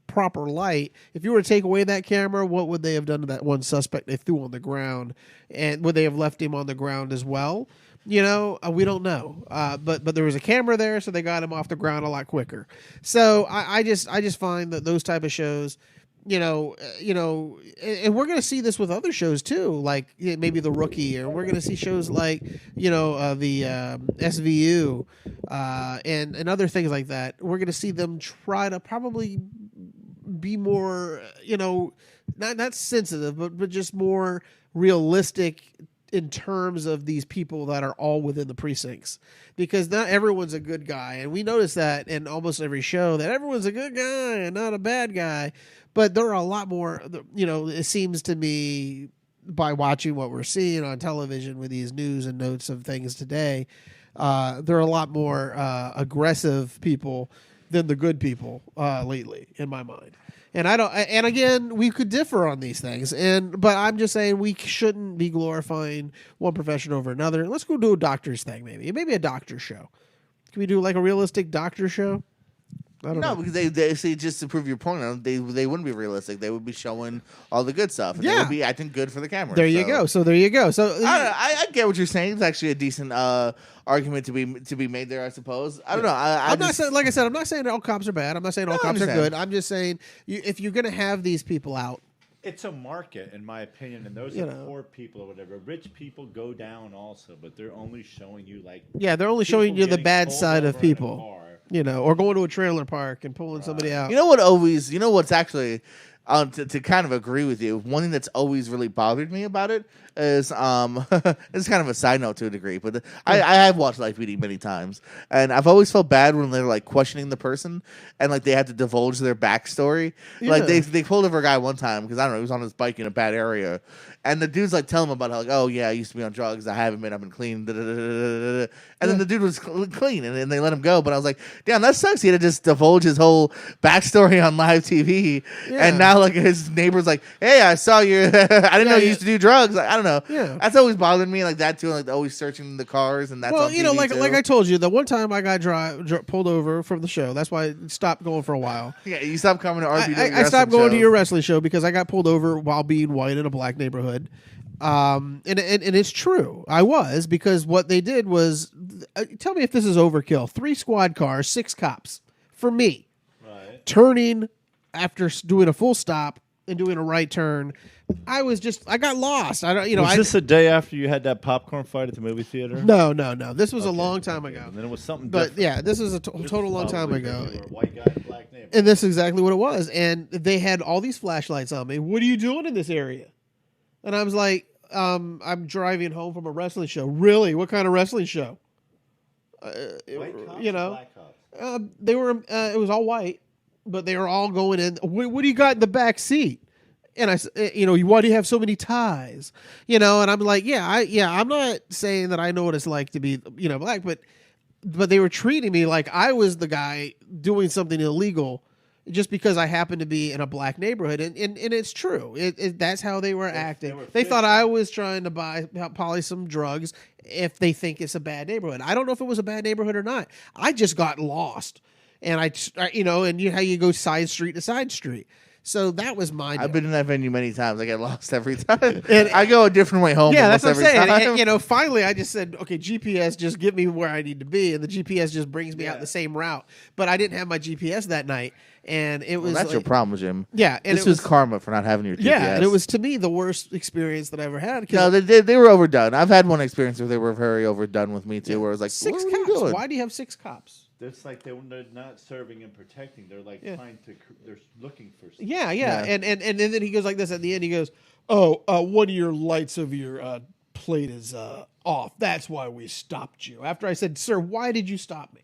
proper light. If you were to take away that camera, what would they have done to that one suspect they threw on the ground? And would they have left him on the ground as well? We don't know. But there was a camera there, so they got him off the ground a lot quicker. So I just find that those type of shows, and we're going to see this with other shows too, like maybe The Rookie, or we're going to see shows like, the SVU, and other things like that. We're going to see them try to probably be more, not sensitive, but just more realistic in terms of these people that are all within the precincts, because not everyone's a good guy. And we notice that in almost every show, that everyone's a good guy and not a bad guy. But there are a lot more, it seems to me, by watching what we're seeing on television with these news and notes of things today, there are a lot more aggressive people than the good people lately, in my mind. And and again, we could differ on these things, but I'm just saying we shouldn't be glorifying one profession over another. Let's go do a doctor's thing, maybe a doctor show. Can we do like a realistic doctor show? I don't know. Because they see, just to prove your point, they wouldn't be realistic. They would be showing all the good stuff. And they would be, I think, good for the camera. There you go. So there you go. So I get what you're saying. It's actually a decent argument to be made there, I suppose. I don't know. I'm not saying, like I said, I'm not saying all cops are bad. I'm not saying all cops are good. I'm just saying if you're going to have these people out. It's a market, in my opinion, and those are poor people or whatever. Rich people go down also, but they're only showing you they're only showing you the bad side of people. Or going to a trailer park and pulling somebody out. What's actually, to kind of agree with you, one thing that's always really bothered me about it is, it's kind of a side note to a degree, but I have watched Live PD many times, and I've always felt bad when they're questioning the person and they have to divulge their backstory. Yeah. They pulled over a guy one time because I don't know, he was on his bike in a bad area, and the dude's telling him about how oh yeah, I used to be on drugs, I haven't been, I've been clean, and then the dude was clean, and they let him go. But I was like, damn, that sucks. He had to just divulge his whole backstory on live TV, and now his neighbor's like, hey, I saw you. I didn't know you used to do drugs. I don't know. Yeah, that's always bothered me that too. Always searching the cars, and that's on TV like I told you, the one time I got pulled over from the show. That's why I stopped going for a while. Yeah, you stopped coming to RBW. I stopped going to your wrestling show because I got pulled over while being white in a black neighborhood. And it's true. I was, because what they did was, tell me if this is overkill. 3 squad cars, 6 cops for me, right, turning after doing a full stop and doing a right turn. I got lost. Was this a day after you had that popcorn fight at the movie theater? No. This was a long time ago. And then it was something different. But yeah, this is a total long time ago. You were a white guy in a black neighborhood. And this is exactly what it was. And they had all these flashlights on me. What are you doing in this area? And I was like, I'm driving home from a wrestling show. Really? What kind of wrestling show? White cops, black cops? They were. It was all white, but they were all going in. What do you got in the back seat? And I, why do you have so many ties? And I'm like, I'm not saying that I know what it's like to be, black, but they were treating me like I was the guy doing something illegal just because I happened to be in a black neighborhood. And it's true. That's how they were acting. They thought I was trying to poly some drugs if they think it's a bad neighborhood. I don't know if it was a bad neighborhood or not. I just got lost. And how you go side street to side street. So that was my deal. I've been in that venue many times. I get lost every time. And I go a different way home. Yeah, that's what I'm saying. Time. And, finally, I just said, okay, GPS, just get me where I need to be. And the GPS just brings me out the same route. But I didn't have my GPS that night. And it was that's your problem, Jim. Yeah. And this was karma for not having your GPS. Yeah, and it was, to me, the worst experience that I ever had. No, they were overdone. I've had one experience where they were very overdone with me, too, where it was like, 6 what cops. Are you doing? Why do you have 6 cops? It's like they're not serving and protecting. They're trying to. They're looking for something. Yeah. And then he goes like this at the end. He goes, "Oh, one of your lights of your plate is off. That's why we stopped you." After I said, "Sir, why did you stop me?"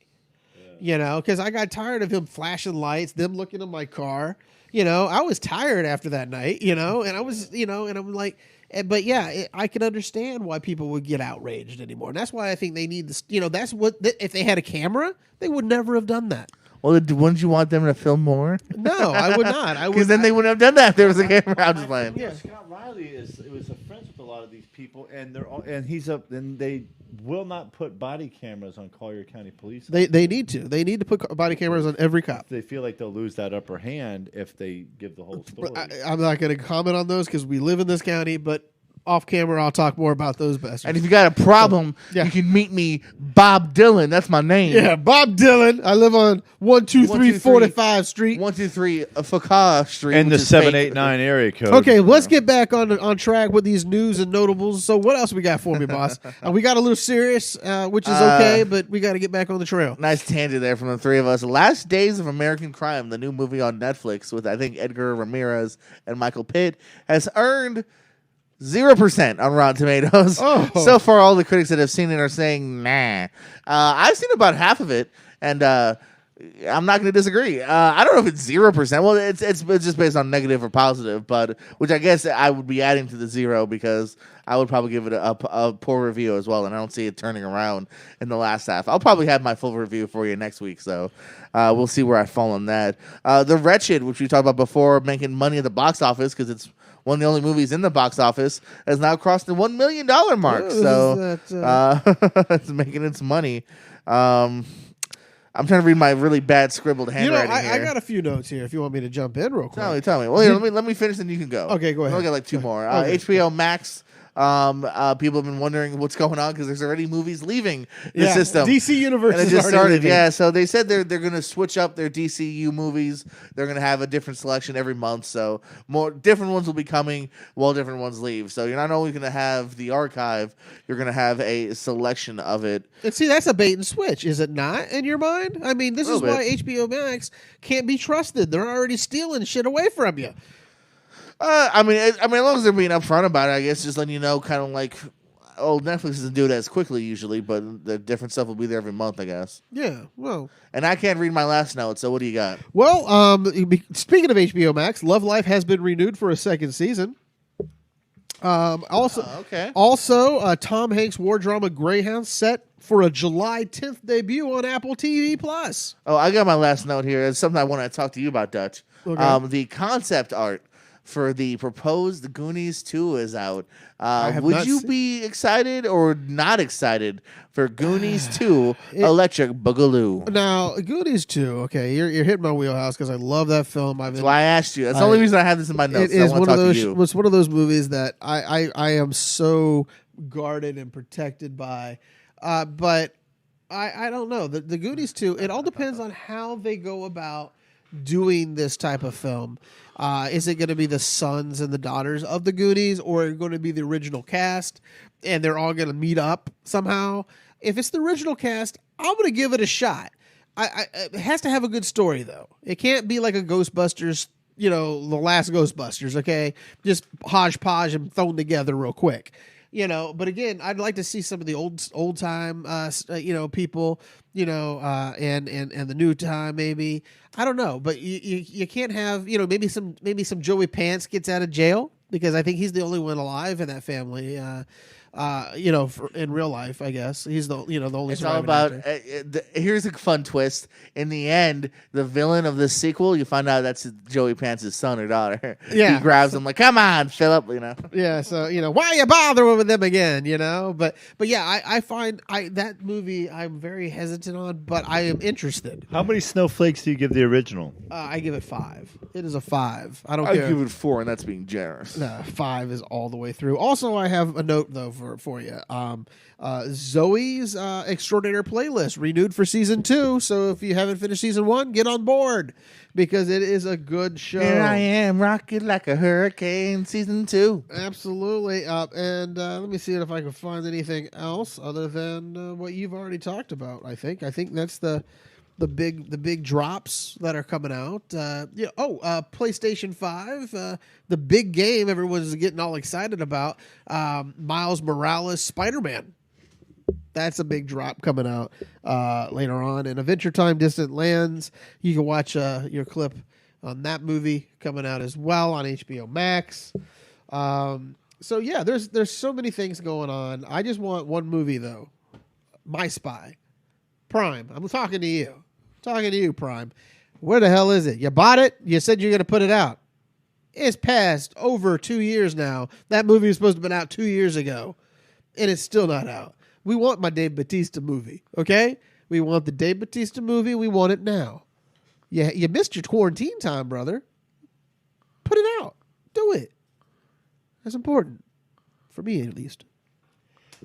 Yeah. Because I got tired of him flashing lights, them looking at my car. I was tired after that night. And I was, and I'm like. But I can understand why people would get outraged anymore, and that's why I think they need this. That's what if they had a camera, they would never have done that. Well, wouldn't you want them to film more? No, I would not. Because then they wouldn't have done that if there was a camera. I'm just playing. Yeah. Scott Riley was friends with a lot of these people, and they're all, and he's and they will not put body cameras on Collier County Police. They need to. They need to put body cameras on every cop. They feel like they'll lose that upper hand if they give the whole story. I'm not going to comment on those because we live in this county, but off camera, I'll talk more about those bastards. And if you got a problem, Yeah. you can meet me, Bob Dylan. That's my name. Yeah, Bob Dylan. I live on 123 45 Street. 123 Fakah Street. In the which is fake. 789 area code. Okay, let's get back on track with these news and notables. So what else we got for me, boss? We got a little serious, which is okay, but we got to get back on the trail. Nice tangent there from the three of us. Last Days of American Crime, the new movie on Netflix with, I think, Edgar Ramirez and Michael Pitt, has earned 0% on Rotten Tomatoes. Oh. So far, all the critics that have seen it are saying, nah. I've seen about half of it, and I'm not going to disagree. I don't know if it's 0%. Well, it's just based on negative or positive, but which I guess I would be adding to the 0 because I would probably give it a poor review as well, and I don't see it turning around in the last half. I'll probably have my full review for you next week, so we'll see where I fall on that. The Wretched, which we talked about before, making money at the box office because it's one of the only movies in the box office, has now crossed the $1 million mark. Oh, So it's making its money. I'm trying to read my really bad scribbled handwriting I here. got a few notes here if you want me to jump in real quick. Tell me. Well, here, let me finish, and you can go. Okay, go ahead. I'll get like two more. Okay. HBO Max. People have been wondering what's going on because there's already movies leaving the Yeah, system. DC Universe And it is just already started, leaving. yeah. So they said they're going to switch up their DCU movies. They're going to have a different selection every month. So more different ones will be coming while different ones leave. So you're not only going to have the archive, you're going to have a selection of it. And see, that's a bait and switch, is it not, in your mind? I mean, this is Little why HBO Max can't be trusted. They're already stealing shit away from you. I mean, as long as they're being upfront about it, I guess just letting you know, kind of like, Netflix doesn't do it as quickly usually, but the different stuff will be there every month, I guess. Yeah, well. And I can't read my last note, so what do you got? Well, speaking of HBO Max, Love Life has been renewed for a second season. Okay. Also, Tom Hanks' war drama Greyhound set for a July 10th debut on Apple TV Plus. Oh, I got my last note here. It's something I want to talk to you about, Dutch. Okay. The concept art for the proposed Goonies 2 is out. have Would not you seen- be excited or not excited for Goonies 2 Electric Boogaloo? Now, Goonies 2, okay, you're hitting my wheelhouse because I love that film. That's why I asked you. That's the only reason I have this in my notes. It is I want one to of talk those. to you. It's one of those movies that I am so guarded and protected by, but I don't know the Goonies 2. It all depends on how they go about doing this type of film. Is it going to be the sons and the daughters of the Goonies, or are it going to be the original cast, and they're all going to meet up somehow? If it's the original cast, I'm going to give it a shot. It has to have a good story, though. It can't be like a Ghostbusters, the last Ghostbusters, okay? Just hodgepodge and thrown together real quick. But again, I'd like to see some of the old time, people, and the new time maybe. I don't know, but you can't have, maybe some Joey Pants gets out of jail because I think he's the only one alive in that family. In real life, I guess he's the only. It's all surviving about. actor. Here's a fun twist. In the end, the villain of this sequel, you find out that's Joey Pants' son or daughter. Yeah. He grabs him like, "Come on, Philip," Yeah, so why are you bothering with them again? But yeah, I find that movie I'm very hesitant on, but I am interested. How many snowflakes do you give the original? I give it 5. It is a 5. I don't I care. give it 4, and that's being generous. No, 5 is all the way through. Also, I have a note though for you. Zoe's Extraordinary Playlist renewed for season 2. So if you haven't finished season 1, get on board because it is a good show. Here I am, rocking like a hurricane, season 2. Absolutely. And let me see if I can find anything else other than what you've already talked about. I think that's the big drops that are coming out. PlayStation 5, the big game everyone's getting all excited about. Miles Morales Spider-Man. That's a big drop coming out later on. And Adventure Time Distant Lands, you can watch your clip on that movie coming out as well on HBO Max. So yeah, there's so many things going on. I just want one movie though. My Spy. Prime. I'm talking to you. Talking to you, Prime. Where the hell is it? You bought it? You said you're going to put it out. It's passed over 2 years now. That movie was supposed to have been out 2 years ago, and it's still not out. We want my Dave Bautista movie, okay? We want the Dave Bautista movie. We want it now. Yeah, you missed your quarantine time, brother. Put it out. Do it. That's important. For me, at least.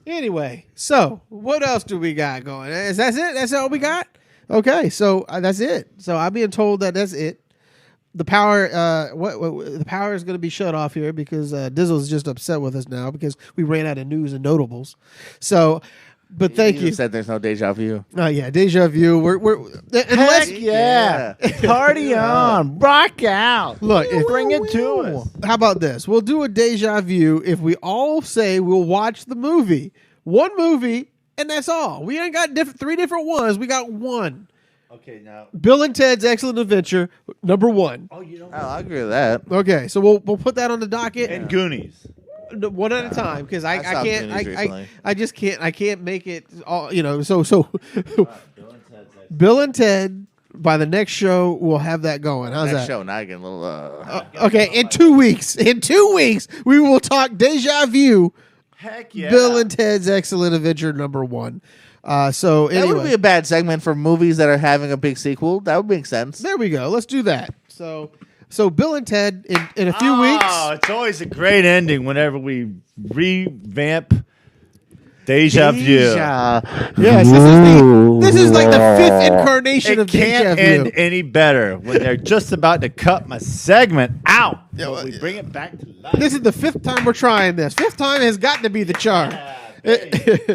Anyway, so what else do we got going? Is that it? That's all we got? Okay, so that's it. So I'm being told that that's it. The power, the power is going to be shut off here because Dizzle is just upset with us now because we ran out of news and notables. So, but thank you. Said there's no deja vu. Oh yeah, deja vu. We're unless Party on, rock out. Look, Bring it to us. How about this? We'll do a deja vu if we all say we'll watch the movie, one movie, and that's all. We ain't got three different ones. We got one. Okay, now Bill and Ted's Excellent Adventure, number one. Oh, you don't. Oh, I agree with that. Okay, so we'll put that on the docket And Goonies. one at a time because I saw can't Goonies recently. I just can't make it all so Bill and Ted's Bill and Ted by the next show we'll have that going. How's Next that? show, now I get a little. Okay, in 2 weeks. In 2 weeks we will talk Deja Vu. Heck yeah. Bill and Ted's Excellent Adventure number one. So That anyway, would be a bad segment for movies that are having a big sequel. That would make sense. there we go. Let's do that. So Bill and Ted in a few weeks. Oh, it's always a great ending whenever we revamp Deja Vu. Yes, this is like the fifth incarnation It of Deja can't Vu. end any better when they're just about to cut my segment out. Yeah, well, we bring it back to life. This is the fifth time we're trying this. Fifth time has got to be the charm. Yeah,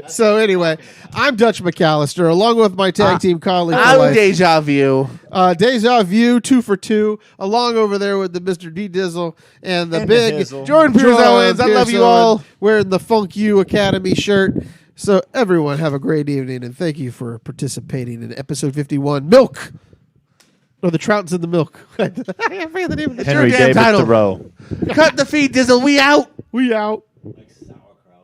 So anyway, I'm Dutch McAllister, along with my tag team colleague. for I'm life. Deja Vu. Deja Vu, 2 for 2, along over there with the Mr. D Dizzle and the And big the Dizzle. Jordan Pierce Owens. I love you Pierce all. Owens, wearing the Funk You Academy shirt. So everyone have a great evening, and thank you for participating in episode 51, Milk. Or the Trout's in the Milk. I forget the name of the Henry Your damn David title. Thoreau. Cut the feed, Dizzle. We out. We out.